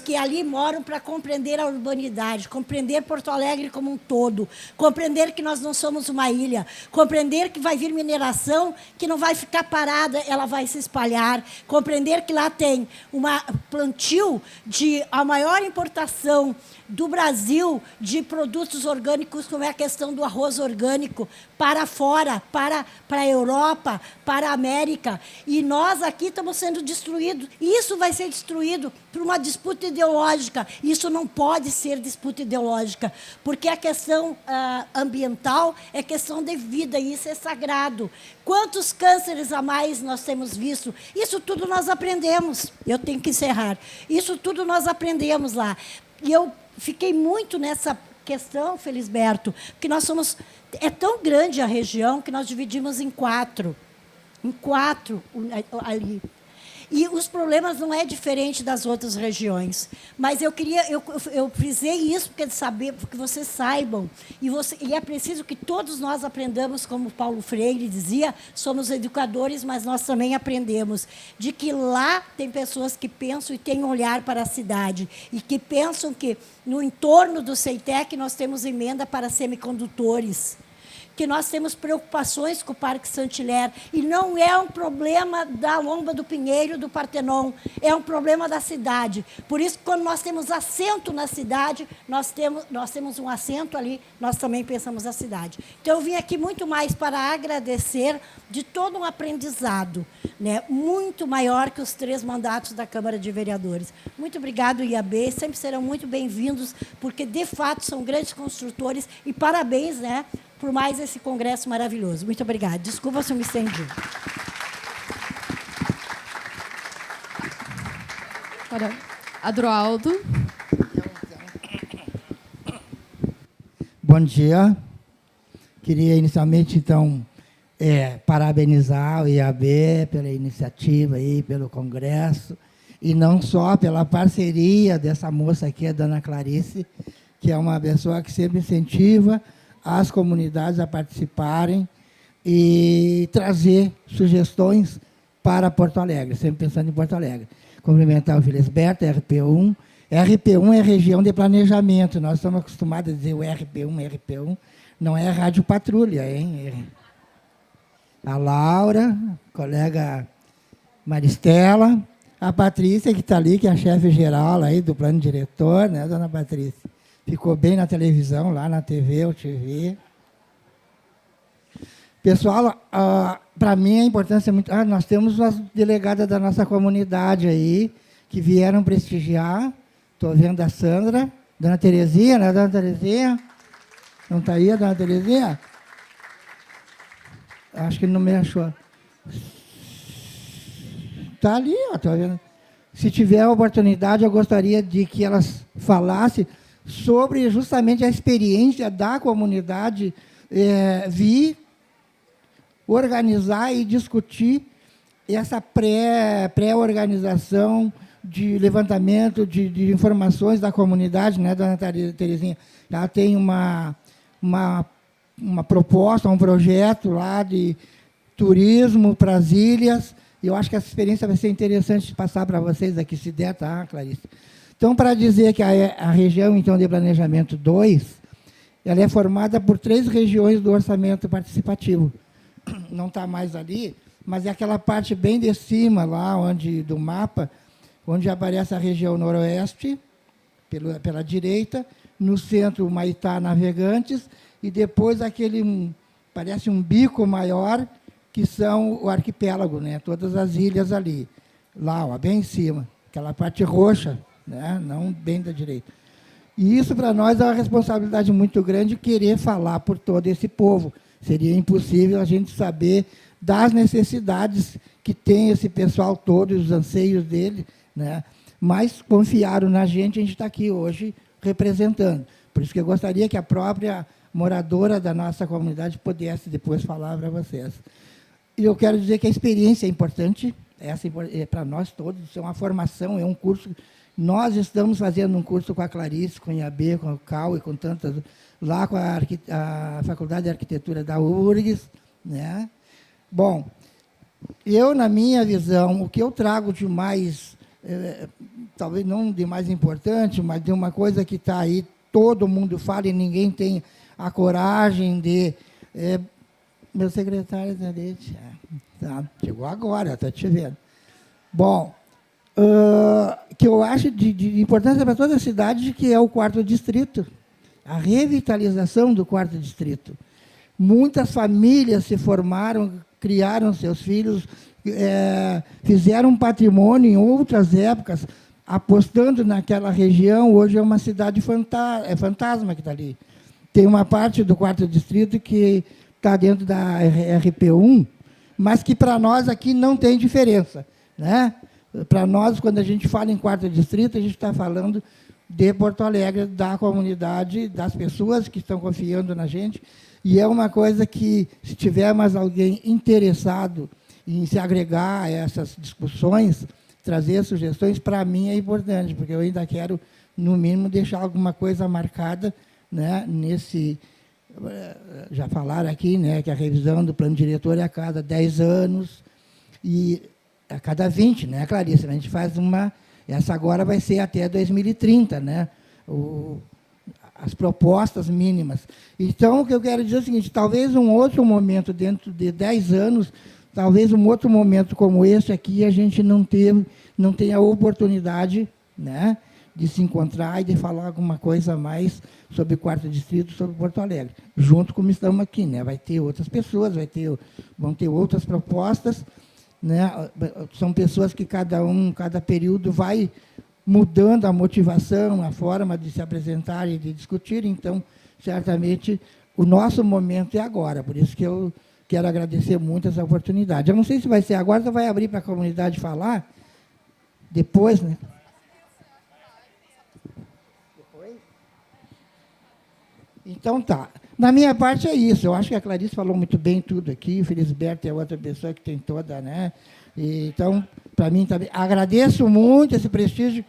que ali moram, para compreender a urbanidade, compreender Porto Alegre como um todo, compreender que nós não somos uma ilha, compreender que vai vir mineração, que não vai ficar parada, ela vai se espalhar, compreender que lá tem uma plantio de a maior importação do Brasil de produtos orgânicos, como é a questão do arroz orgânico, para fora, para a Europa, para a América. E nós aqui estamos sendo destruídos. Isso vai ser destruído por uma disputa ideológica. Isso não pode ser disputa ideológica, porque a questão ambiental é questão de vida, e isso é sagrado. Quantos cânceres a mais nós temos visto? Isso tudo nós aprendemos. Eu tenho que encerrar. Isso tudo nós aprendemos lá. E eu fiquei muito nessa questão, Felisberto, porque nós somos... É tão grande a região que nós dividimos em quatro ali. E os problemas não é diferente das outras regiões. Mas eu frisei isso porque vocês saibam. E é preciso que todos nós aprendamos, como Paulo Freire dizia, somos educadores, mas nós também aprendemos, de que lá tem pessoas que pensam e têm um olhar para a cidade, e que pensam que, no entorno do CEITEC, nós temos emenda para semicondutores, que nós temos preocupações com o Parque Saint-Hilaire, e não é um problema da Lomba do Pinheiro, do Partenon, é um problema da cidade. Por isso, quando nós temos assento na cidade, nós temos um assento ali, nós também pensamos na cidade. Então, eu vim aqui muito mais para agradecer de todo um aprendizado, né, muito maior que os 3 mandatos da Câmara de Vereadores. Muito obrigado, IAB, sempre serão muito bem-vindos, porque, de fato, são grandes construtores, e parabéns, né, por mais esse congresso maravilhoso. Muito obrigada. Desculpa se eu me estendi. Agora, Adroaldo. Bom dia. Queria, inicialmente, então, parabenizar o IAB pela iniciativa, aí, pelo congresso, e não só pela parceria dessa moça aqui, a dona Clarice, que é uma pessoa que sempre incentiva as comunidades a participarem e trazer sugestões para Porto Alegre, sempre pensando em Porto Alegre. Cumprimentar o Felisberto, RP1. RP1 é região de planejamento. Nós estamos acostumados a dizer o RP1, não é Rádio Patrulha, hein? A Laura, a colega Maristela, a Patrícia, que está ali, que é a chefe geral aí do plano diretor, né, dona Patrícia? Ficou bem na televisão, lá na TV, o TV. Pessoal, para mim a importância é muito... nós temos as delegadas da nossa comunidade aí, que vieram prestigiar. Estou vendo a Sandra, dona Terezinha, né, dona Terezinha? Não está aí a dona Terezinha? Acho que não me achou. Está ali, estou vendo. Se tiver a oportunidade, eu gostaria de que elas falassem sobre justamente a experiência da comunidade vir organizar e discutir essa pré-organização de levantamento de informações da comunidade, né, dona Terezinha? Ela tem uma proposta, um projeto lá de turismo para as ilhas, e eu acho que essa experiência vai ser interessante de passar para vocês aqui, se der, tá, Clarice? Então, para dizer que a região, então, de planejamento 2, ela é formada por 3 regiões do orçamento participativo. Não está mais ali, mas é aquela parte bem de cima, lá do mapa, onde aparece a região noroeste, pela direita, no centro, Humaitá, Navegantes, e depois parece um bico maior, que são o arquipélago, né? Todas as ilhas ali, lá, ó, bem em cima, aquela parte roxa, né? Não bem da direita. E isso, para nós, é uma responsabilidade muito grande, querer falar por todo esse povo. Seria impossível a gente saber das necessidades que tem esse pessoal todo, os anseios dele, né? Mas confiaram na gente, a gente está aqui hoje representando. Por isso que eu gostaria que a própria moradora da nossa comunidade pudesse depois falar para vocês. E eu quero dizer que a experiência é importante, essa é para nós todos, é uma formação, é um curso. Nós estamos fazendo um curso com a Clarice, com a IAB, com o CAU e com tantas, lá com a Faculdade de Arquitetura da URGS, né? Bom, eu, na minha visão, o que eu trago de mais, talvez não de mais importante, mas de uma coisa que está aí, todo mundo fala e ninguém tem a coragem de... meu secretário da Leite, tá, chegou agora, está te vendo. Bom, que eu acho de importância para toda a cidade, que é o 4º distrito, a revitalização do 4º distrito. Muitas famílias se formaram, criaram seus filhos, fizeram um patrimônio em outras épocas, apostando naquela região. Hoje é uma cidade fantasma que está ali. Tem uma parte do 4º distrito que está dentro da RP1, mas que para nós aqui não tem diferença, né? Para nós, quando a gente fala em 4º distrito, a gente está falando de Porto Alegre, da comunidade, das pessoas que estão confiando na gente, e é uma coisa que, se tiver mais alguém interessado em se agregar a essas discussões, trazer sugestões, para mim é importante, porque eu ainda quero, no mínimo, deixar alguma coisa marcada, né, nesse... Já falaram aqui, né, que a revisão do plano diretor é a cada 10 anos, e a cada 20, né, Clarice? A gente faz uma... Essa agora vai ser até 2030, né? as propostas mínimas. Então, o que eu quero dizer é o seguinte, talvez um outro momento, dentro de 10 anos, talvez um outro momento como esse aqui, a gente não tenha a oportunidade, né, de se encontrar e de falar alguma coisa a mais sobre o 4º Distrito, sobre Porto Alegre, junto como estamos aqui, né? Vai ter outras pessoas, vão ter outras propostas, né? São pessoas que cada período vai mudando a motivação, a forma de se apresentar e de discutir, então, certamente, o nosso momento é agora, por isso que eu quero agradecer muito essa oportunidade. Eu não sei se vai ser agora ou vai abrir para a comunidade falar, depois, né? Então, tá. Na minha parte é isso. Eu acho que a Clarice falou muito bem tudo aqui. O Felisberto é outra pessoa que tem toda, né? Então, para mim também, agradeço muito esse prestígio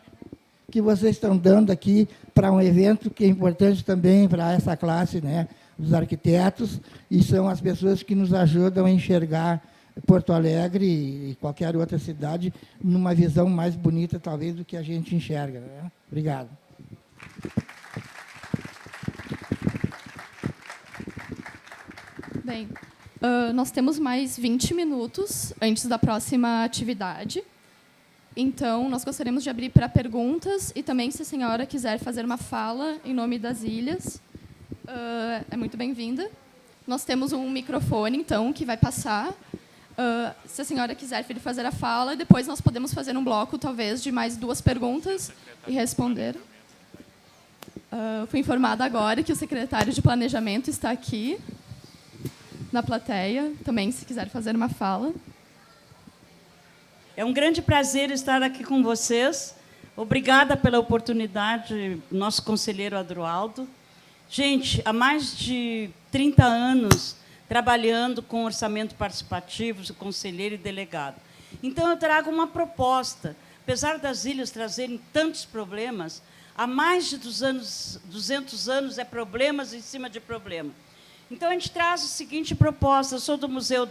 que vocês estão dando aqui para um evento que é importante também para essa classe, né, dos arquitetos, e são as pessoas que nos ajudam a enxergar Porto Alegre e qualquer outra cidade numa visão mais bonita, talvez, do que a gente enxerga, né? Obrigado. Bem, nós temos mais 20 minutos antes da próxima atividade. Então, nós gostaríamos de abrir para perguntas e também, se a senhora quiser fazer uma fala em nome das ilhas, é muito bem-vinda. Nós temos um microfone, então, que vai passar. Se a senhora quiser vir fazer a fala, depois nós podemos fazer um bloco, talvez, de mais 2 perguntas e responder. Fui informada agora que o secretário de Planejamento está aqui, na plateia, também, se quiser fazer uma fala. É um grande prazer estar aqui com vocês. Obrigada pela oportunidade, nosso conselheiro Adroaldo. Gente, há mais de 30 anos trabalhando com orçamento participativo, conselheiro e delegado. Então, eu trago uma proposta. Apesar das ilhas trazerem tantos problemas, há mais de 200 anos é problemas em cima de problema. Então, a gente traz a seguinte proposta. Eu sou do Museu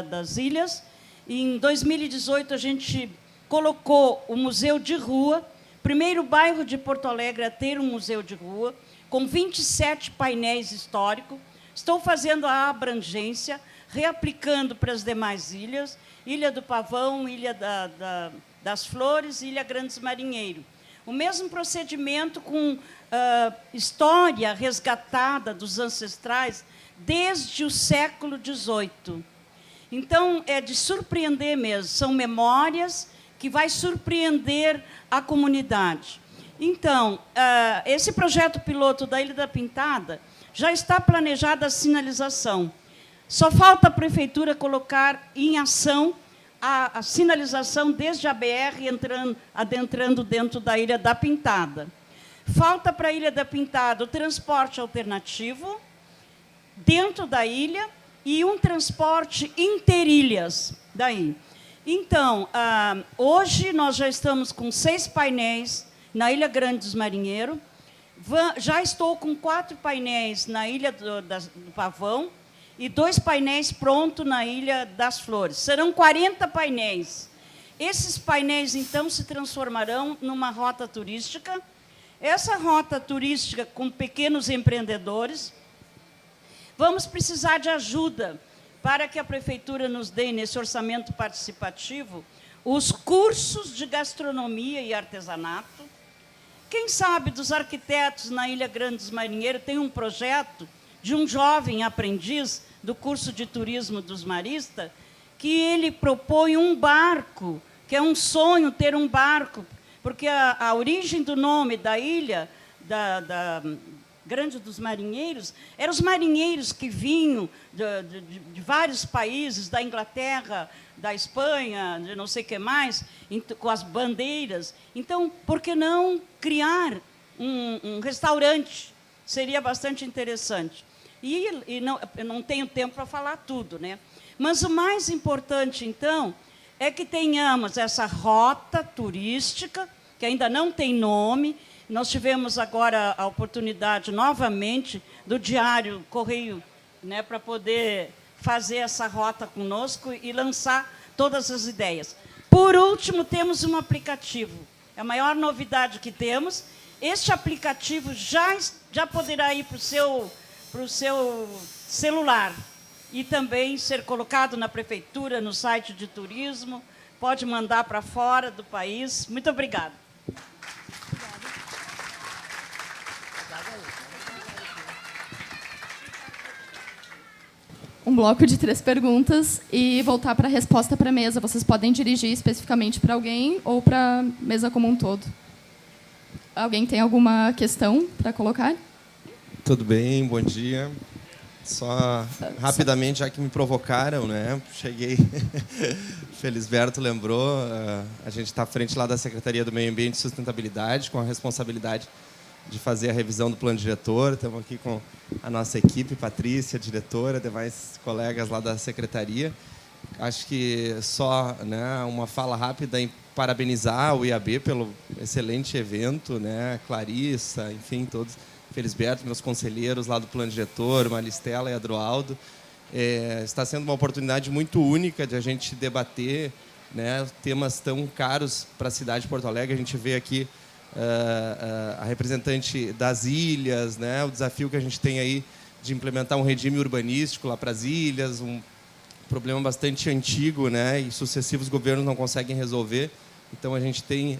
das Ilhas. E, em 2018, a gente colocou o Museu de Rua, primeiro bairro de Porto Alegre a ter um museu de rua, com 27 painéis históricos. Estou fazendo a abrangência, reaplicando para as demais ilhas, Ilha do Pavão, Ilha das Flores, Ilha Grandes Marinheiro. O mesmo procedimento com história resgatada dos ancestrais desde o século XVIII. Então, é de surpreender mesmo. São memórias que vai surpreender a comunidade. Então, esse projeto piloto da Ilha da Pintada já está planejada a sinalização. Só falta a prefeitura colocar em ação a sinalização desde a BR adentrando dentro da Ilha da Pintada. Falta para a Ilha da Pintada o transporte alternativo dentro da ilha e um transporte interilhas daí. Então, hoje nós já estamos com 6 painéis na Ilha Grande dos Marinheiros, já estou com 4 painéis na Ilha do Pavão e 2 painéis prontos na Ilha das Flores. Serão 40 painéis. Esses painéis, então, se transformarão numa rota turística. Essa rota turística com pequenos empreendedores, vamos precisar de ajuda para que a prefeitura nos dê, nesse orçamento participativo, os cursos de gastronomia e artesanato. Quem sabe dos arquitetos na Ilha Grande dos Marinheiros tem um projeto de um jovem aprendiz do curso de turismo dos maristas, que ele propõe um barco, que é um sonho ter um barco, porque a origem do nome da ilha, da Grande dos Marinheiros, eram os marinheiros que vinham de vários países, da Inglaterra, da Espanha, de não sei o que mais, com as bandeiras. Então, por que não criar um restaurante? Seria bastante interessante. E não, eu não tenho tempo para falar tudo, né? Mas o mais importante, então, é que tenhamos essa rota turística, que ainda não tem nome. Nós tivemos agora a oportunidade, novamente, do Diário Correio, né, para poder fazer essa rota conosco e lançar todas as ideias. Por último, temos um aplicativo. É a maior novidade que temos. Este aplicativo já já poderá ir para o seu celular e também ser colocado na prefeitura, no site de turismo, pode mandar para fora do país. Muito obrigada. Um bloco de 3 perguntas e voltar para a resposta para a mesa. Vocês podem dirigir especificamente para alguém ou para a mesa como um todo. Alguém tem alguma questão para colocar? Tudo bem, bom dia. Só rapidamente, já que me provocaram, né? Cheguei. Felisberto lembrou, a gente está à frente lá da Secretaria do Meio Ambiente e Sustentabilidade, com a responsabilidade de fazer a revisão do plano diretor. Estamos aqui com a nossa equipe, Patrícia, diretora, demais colegas lá da secretaria. Acho que só, né, uma fala rápida em parabenizar o IAB pelo excelente evento, né? Clarissa, enfim, todos, Felisberto, meus conselheiros lá do plano diretor, Maristela e Adroaldo. Está sendo uma oportunidade muito única de a gente debater, né, temas tão caros para a cidade de Porto Alegre. A gente vê aqui a representante das ilhas, né, o desafio que a gente tem aí de implementar um regime urbanístico lá para as ilhas, um problema bastante antigo, né, e sucessivos governos não conseguem resolver. Então, a gente tem,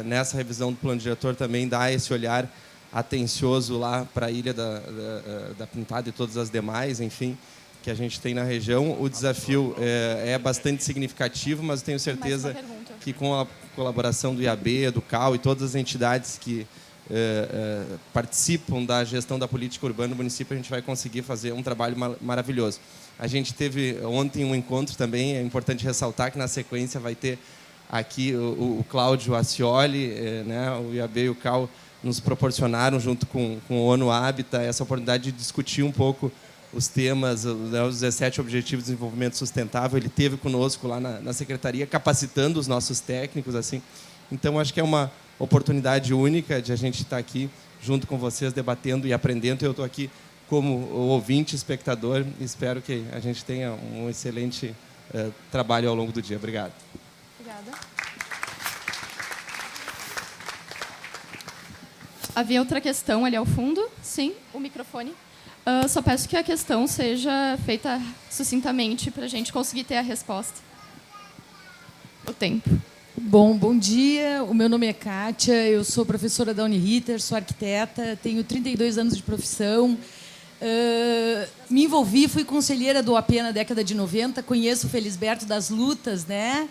nessa revisão do plano diretor, também dar esse olhar atencioso lá para a Ilha da Pintada e todas as demais, enfim, que a gente tem na região. O desafio é bastante significativo, mas tenho certeza que com a colaboração do IAB, do CAL e todas as entidades que participam da gestão da política urbana do município, a gente vai conseguir fazer um trabalho maravilhoso. A gente teve ontem um encontro também, é importante ressaltar que na sequência vai ter aqui o Cláudio Acioli, né, o IAB e o CAL nos proporcionaram, junto com o ONU Habitat, essa oportunidade de discutir um pouco os temas, os 17 Objetivos de Desenvolvimento Sustentável. Ele esteve conosco lá na secretaria, capacitando os nossos técnicos, assim. Então, acho que é uma oportunidade única de a gente estar aqui junto com vocês, debatendo e aprendendo. Eu estou aqui como ouvinte, espectador, e espero que a gente tenha um excelente trabalho ao longo do dia. Obrigado. Obrigada. Havia outra questão ali ao fundo? Sim, o microfone. Só peço que a questão seja feita sucintamente para a gente conseguir ter a resposta. O tempo. Bom dia. O meu nome é Kátia, eu sou professora da Uniriter, sou arquiteta, tenho 32 anos de profissão. Me envolvi, fui conselheira do AP na década de 90, conheço o Felisberto das lutas, né,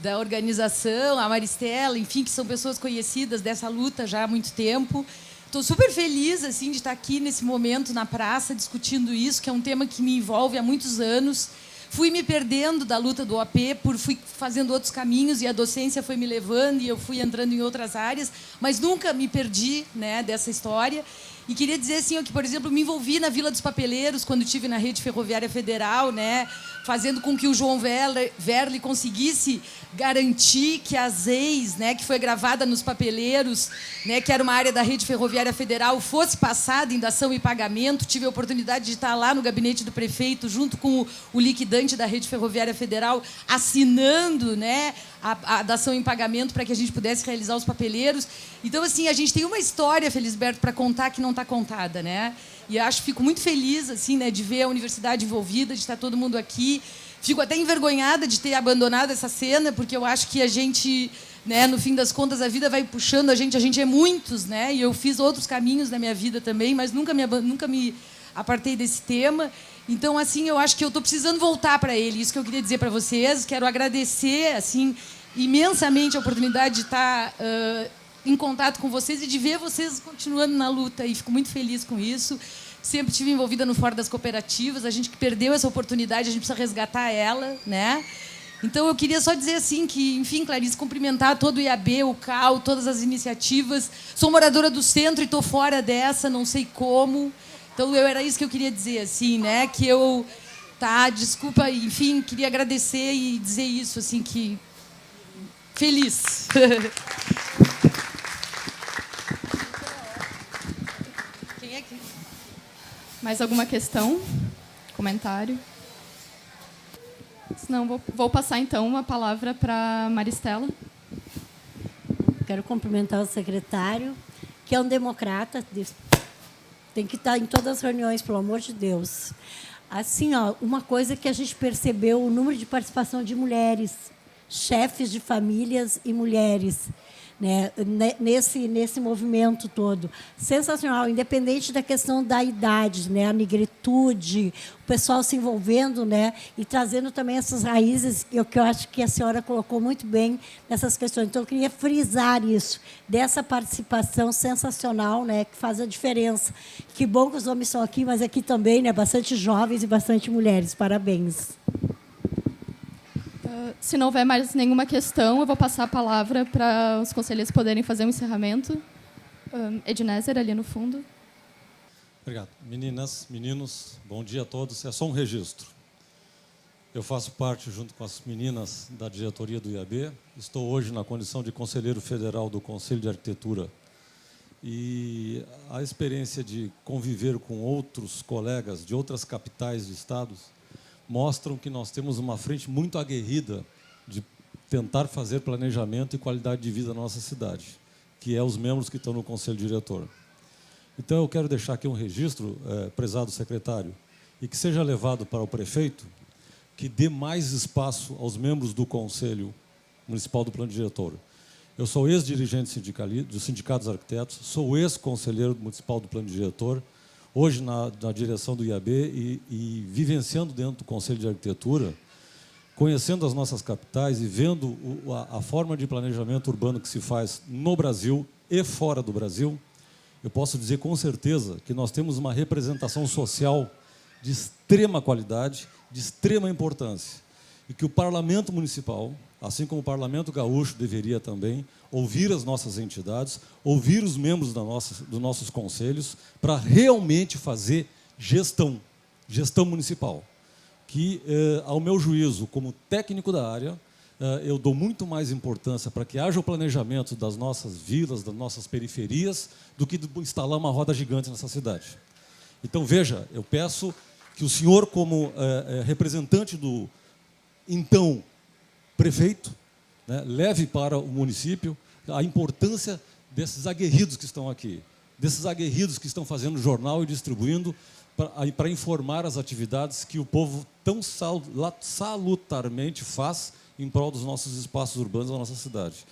da organização, a Maristela, enfim, que são pessoas conhecidas dessa luta já há muito tempo. Estou super feliz assim, de estar aqui nesse momento na praça discutindo isso, que é um tema que me envolve há muitos anos. Fui me perdendo da luta do OAP, fui fazendo outros caminhos e a docência foi me levando e eu fui entrando em outras áreas, mas nunca me perdi, né, dessa história. E queria dizer assim, que, por exemplo, me envolvi na Vila dos Papeleiros quando estive na Rede Ferroviária Federal, né, fazendo com que o João Verli conseguisse garantir que as ex, né, que foi gravada nos papeleiros, né, que era uma área da Rede Ferroviária Federal, fosse passada em dação e pagamento. Tive a oportunidade de estar lá no gabinete do prefeito, junto com o liquidante da Rede Ferroviária Federal, assinando, né, a dação em pagamento para que a gente pudesse realizar os papeleiros. Então, assim, a gente tem uma história, Felisberto, para contar que não está contada, né? E fico muito feliz, assim, né, de ver a universidade envolvida, de estar todo mundo aqui. Fico até envergonhada de ter abandonado essa cena, porque eu acho que a gente, né, no fim das contas, a vida vai puxando a gente é muitos, né? E eu fiz outros caminhos na minha vida também, mas nunca me apartei desse tema. Então, assim, eu acho que eu estou precisando voltar para ele. Isso que eu queria dizer para vocês. Quero agradecer, assim, imensamente a oportunidade de estar em contato com vocês e de ver vocês continuando na luta. E fico muito feliz com isso. Sempre estive envolvida no Fórum das Cooperativas. A gente que perdeu essa oportunidade, a gente precisa resgatar ela, né? Então, eu queria só dizer assim que, enfim, Clarice, cumprimentar todo o IAB, o CAL, todas as iniciativas. Sou moradora do centro e estou fora dessa, não sei como. Então, era isso que eu queria dizer, assim, né? Que eu... Tá, desculpa, enfim, queria agradecer e dizer isso, assim, que... Feliz. Quem é que... Mais alguma questão? Comentário? Senão, vou passar, então, a palavra para Maristela. Quero cumprimentar o secretário, que é um democrata. Tem que estar em todas as reuniões, pelo amor de Deus. Assim, ó, uma coisa que a gente percebeu, o número de participação de mulheres, chefes de famílias e mulheres, né, nesse movimento todo. Sensacional, independente da questão da idade, né, a negritude, o pessoal se envolvendo, né, e trazendo também essas raízes, que eu acho que a senhora colocou muito bem nessas questões. Então, eu queria frisar isso, dessa participação sensacional, né, que faz a diferença. Que bom que os homens estão aqui, mas aqui também, né, bastante jovens e bastante mulheres. Parabéns. Se não houver mais nenhuma questão, eu vou passar a palavra para os conselheiros poderem fazer um encerramento. Ednézer, ali no fundo. Obrigado. Meninas, meninos, bom dia a todos. É só um registro. Eu faço parte, junto com as meninas da diretoria do IAB. Estou hoje na condição de conselheiro federal do Conselho de Arquitetura. E a experiência de conviver com outros colegas de outras capitais de estados mostram que nós temos uma frente muito aguerrida de tentar fazer planejamento e qualidade de vida na nossa cidade, que é os membros que estão no Conselho Diretor. Então, eu quero deixar aqui um registro, prezado secretário, e que seja levado para o prefeito, que dê mais espaço aos membros do Conselho Municipal do Plano Diretor. Eu sou ex-dirigente dos Sindicatos Arquitetos, sou ex-conselheiro municipal do Plano Diretor, hoje na direção do IAB e vivenciando dentro do Conselho de Arquitetura, conhecendo as nossas capitais e vendo a forma de planejamento urbano que se faz no Brasil e fora do Brasil, eu posso dizer com certeza que nós temos uma representação social de extrema qualidade, de extrema importância, e que o Parlamento Municipal, assim como o Parlamento Gaúcho deveria também, ouvir as nossas entidades, ouvir os membros dos nossos conselhos, para realmente fazer gestão municipal. Que, ao meu juízo, como técnico da área, eu dou muito mais importância para que haja o planejamento das nossas vilas, das nossas periferias, do que instalar uma roda gigante nessa cidade. Então, veja, eu peço que o senhor, como representante do, então, prefeito, né, leve para o município a importância desses aguerridos que estão aqui, desses aguerridos que estão fazendo jornal e distribuindo para informar as atividades que o povo tão salutarmente faz em prol dos nossos espaços urbanos da nossa cidade.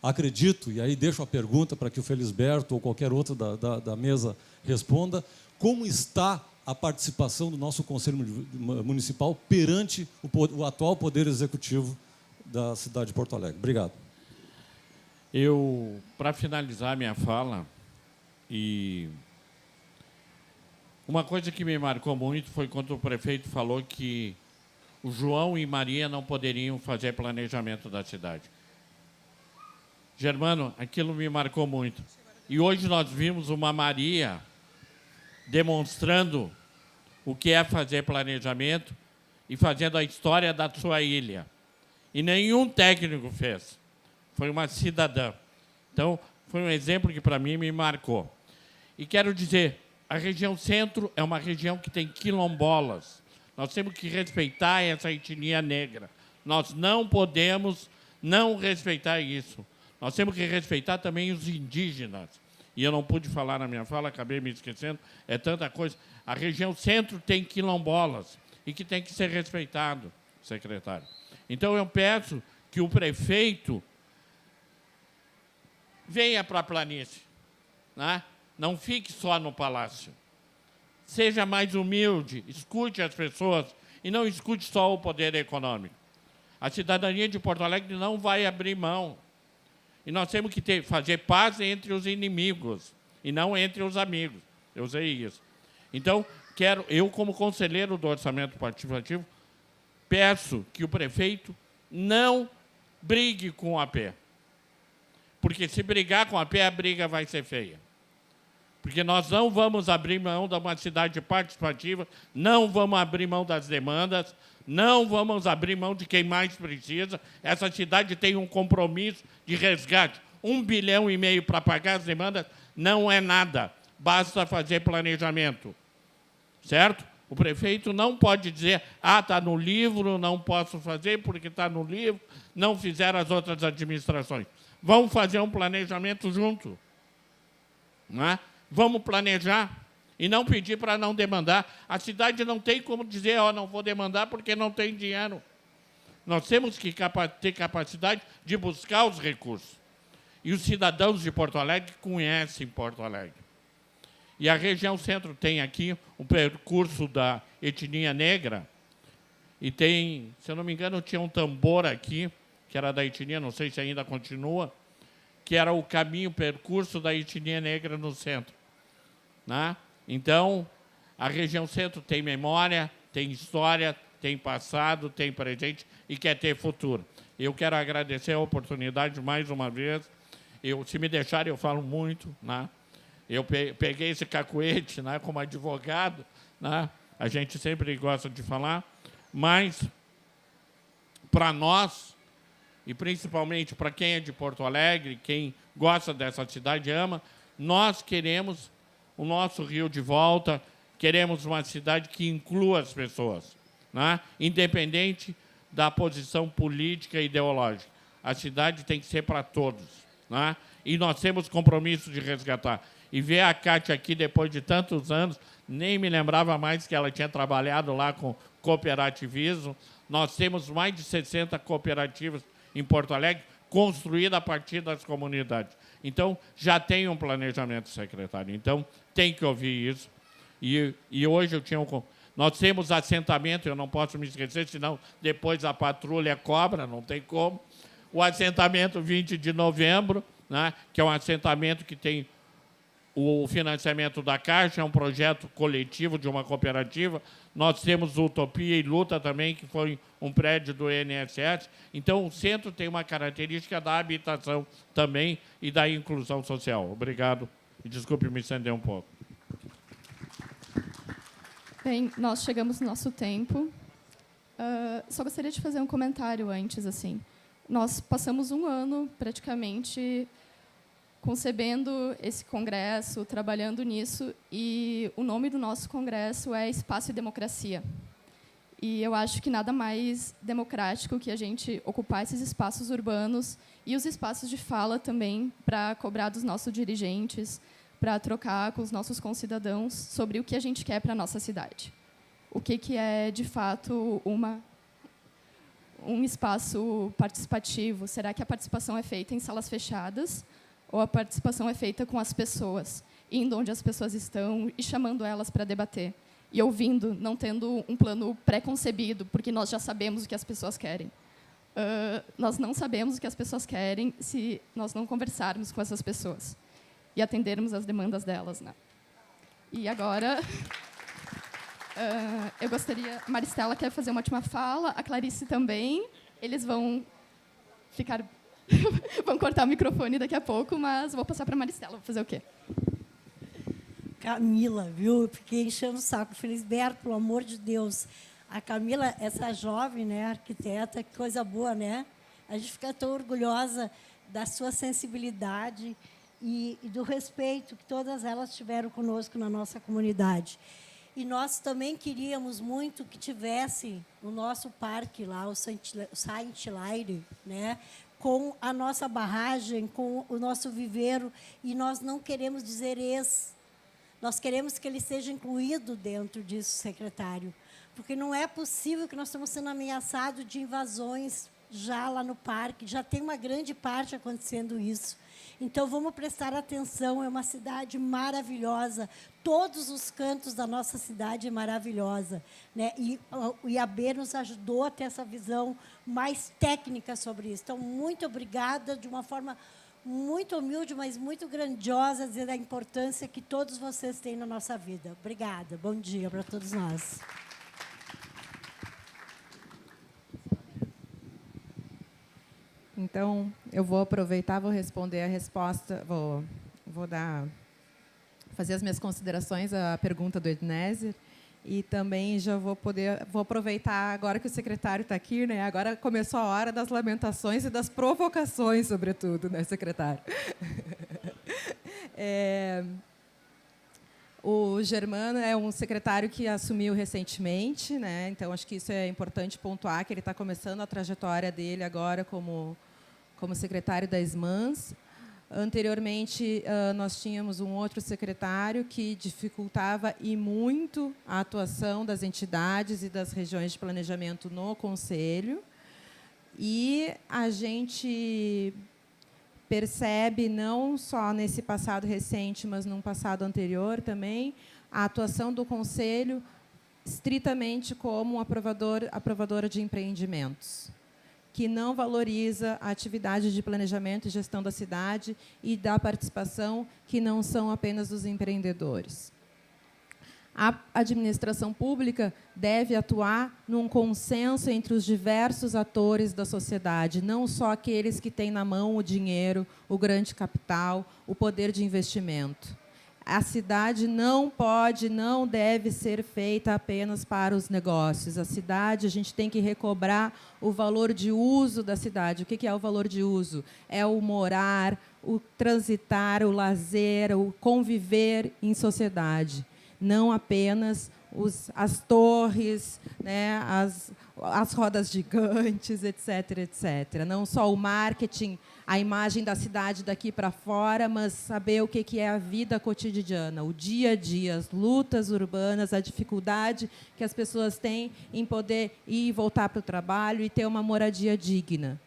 Acredito, e aí deixo a pergunta para que o Felisberto ou qualquer outro da mesa responda, como está a participação do nosso Conselho Municipal perante o atual Poder Executivo da cidade de Porto Alegre. Obrigado. Para finalizar minha fala, uma coisa que me marcou muito foi quando o prefeito falou que o João e Maria não poderiam fazer planejamento da cidade. Germano, aquilo me marcou muito. E hoje nós vimos uma Maria demonstrando o que é fazer planejamento e fazendo a história da sua ilha. E nenhum técnico fez. Foi uma cidadã. Então, foi um exemplo que, para mim, me marcou. E quero dizer, a região centro é uma região que tem quilombolas. Nós temos que respeitar essa etnia negra. Nós não podemos não respeitar isso. Nós temos que respeitar também os indígenas. E eu não pude falar na minha fala, acabei me esquecendo, é tanta coisa. A região centro tem quilombolas e que tem que ser respeitado, secretário. Então, eu peço que o prefeito venha para a planície, né? Não fique só no palácio. Seja mais humilde, escute as pessoas e não escute só o poder econômico. A cidadania de Porto Alegre não vai abrir mão. E nós temos que fazer paz entre os inimigos e não entre os amigos. Eu usei isso. Então, eu, como conselheiro do Orçamento Participativo, peço que o prefeito não brigue com o AP. Porque se brigar com o AP, a briga vai ser feia. Porque nós não vamos abrir mão de uma cidade participativa, não vamos abrir mão das demandas, não vamos abrir mão de quem mais precisa. Essa cidade tem um compromisso de resgate. 1,5 bilhão para pagar as demandas não é nada. Basta fazer planejamento. Certo? O prefeito não pode dizer, está no livro, não posso fazer porque está no livro, não fizeram as outras administrações. Vamos fazer um planejamento junto. Não é? Vamos planejar. E não pedir para não demandar. A cidade não tem como dizer, ó, não vou demandar porque não tem dinheiro. Nós temos que ter capacidade de buscar os recursos. E os cidadãos de Porto Alegre conhecem Porto Alegre. E a região centro tem aqui um percurso da etnia negra. E tem, se eu não me engano, tinha um tambor aqui, que era da etnia, não sei se ainda continua, que era o caminho, o percurso da etnia negra no centro. Né? Então, a região centro tem memória, tem história, tem passado, tem presente e quer ter futuro. Eu quero agradecer a oportunidade mais uma vez. Se me deixarem, eu falo muito. Né? Eu peguei esse cacuete, né, como advogado. Né? A gente sempre gosta de falar. Mas, para nós, e principalmente para quem é de Porto Alegre, quem gosta dessa cidade, ama, nós queremos o nosso Rio de volta, queremos uma cidade que inclua as pessoas, né? Independente da posição política e ideológica. A cidade tem que ser para todos. Né? E nós temos compromisso de resgatar. E ver a Cátia aqui, depois de tantos anos, nem me lembrava mais que ela tinha trabalhado lá com cooperativismo. Nós temos mais de 60 cooperativas em Porto Alegre, construídas a partir das comunidades. Então, já tem um planejamento, secretário. Então, tem que ouvir isso. E hoje nós temos assentamento, eu não posso me esquecer, senão depois a patrulha cobra, não tem como. O assentamento 20 de novembro, né, que é um assentamento que tem o financiamento da Caixa, é um projeto coletivo de uma cooperativa. Nós temos Utopia e Luta também, que foi um prédio do INSS. Então, o centro tem uma característica da habitação também e da inclusão social. Obrigado. E desculpe me estender um pouco. Bem, nós chegamos no nosso tempo. Só gostaria de fazer um comentário antes. Assim. Nós passamos um ano, praticamente, concebendo esse congresso, trabalhando nisso, e o nome do nosso congresso é Espaço e Democracia. E eu acho que nada mais democrático que a gente ocupar esses espaços urbanos e os espaços de fala também para cobrar dos nossos dirigentes, para trocar com os nossos concidadãos sobre o que a gente quer para a nossa cidade. O que é, de fato, um espaço participativo? Será que a participação é feita em salas fechadas ou a participação é feita com as pessoas, indo onde as pessoas estão e chamando elas para debater? E ouvindo, não tendo um plano pré-concebido, porque nós já sabemos o que as pessoas querem. Nós não sabemos o que as pessoas querem se nós não conversarmos com essas pessoas e atendermos as demandas delas. Né? E agora, eu gostaria... A Maristela quer fazer uma última fala, a Clarice também. Eles vão ficar... vão cortar o microfone daqui a pouco, mas vou passar para a Maristela. Vou fazer o quê? Camila, viu? Eu fiquei enchendo o saco. Felisberto, pelo amor de Deus. A Camila, essa jovem, né, arquiteta, que coisa boa, né? A gente fica tão orgulhosa da sua sensibilidade e do respeito que todas elas tiveram conosco na nossa comunidade. E nós também queríamos muito que tivesse o nosso parque lá, o Saint Laire, né, com a nossa barragem, com o nosso viveiro, e nós não queremos dizer nós queremos que ele seja incluído dentro disso, secretário, porque não é possível que nós estamos sendo ameaçados de invasões já lá no parque, já tem uma grande parte acontecendo isso. Então, vamos prestar atenção, é uma cidade maravilhosa, todos os cantos da nossa cidade é maravilhosa. Né? E o IAB nos ajudou a ter essa visão mais técnica sobre isso. Então, muito obrigada, de uma forma muito humilde, mas muito grandiosa, dizer da importância que todos vocês têm na nossa vida. Obrigada. Bom dia para todos nós. Então, eu vou aproveitar, vou responder a resposta, vou fazer as minhas considerações à pergunta do Ednézer, e também já vou aproveitar agora que o secretário está aqui, né? Agora começou a hora das lamentações e das provocações, sobretudo, né, secretário? O Germano é um secretário que assumiu recentemente, né? Então acho que isso é importante pontuar, que ele está começando a trajetória dele agora como secretário da SMANS. Anteriormente, nós tínhamos um outro secretário que dificultava e muito a atuação das entidades e das regiões de planejamento no Conselho. E a gente percebe, não só nesse passado recente, mas num passado anterior também, a atuação do Conselho estritamente como aprovadora de empreendimentos, que não valoriza a atividade de planejamento e gestão da cidade e da participação, que não são apenas dos empreendedores. A administração pública deve atuar num consenso entre os diversos atores da sociedade, não só aqueles que têm na mão o dinheiro, o grande capital, o poder de investimento. A cidade não pode, não deve ser feita apenas para os negócios. A cidade, a gente tem que recobrar o valor de uso da cidade. O que é o valor de uso? É o morar, o transitar, o lazer, o conviver em sociedade. Não apenas as torres, né, as rodas gigantes, etc., etc. Não só o marketing, a imagem da cidade daqui para fora, mas saber o que é a vida cotidiana, o dia a dia, as lutas urbanas, a dificuldade que as pessoas têm em poder ir e voltar para o trabalho e ter uma moradia digna.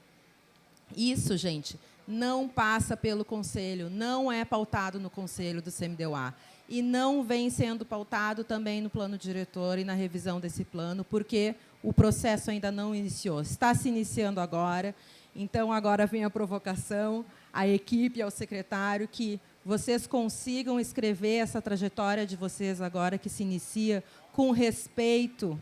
Isso, gente, não passa pelo Conselho, não é pautado no Conselho do CMDEUA. E não vem sendo pautado também no plano diretor e na revisão desse plano, porque o processo ainda não iniciou. Está se iniciando agora, então agora vem a provocação à equipe, ao secretário, que vocês consigam escrever essa trajetória de vocês agora, que se inicia com respeito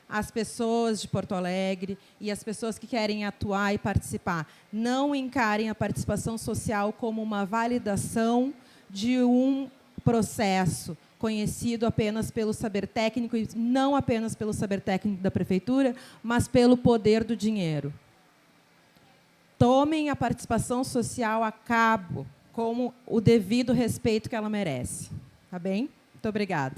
às pessoas de Porto Alegre e às pessoas que querem atuar e participar. Não encarem a participação social como uma validação de um processo conhecido apenas pelo saber técnico, e não apenas pelo saber técnico da prefeitura, mas pelo poder do dinheiro. Tomem a participação social a cabo, como o devido respeito que ela merece. Tá bem? Muito obrigada.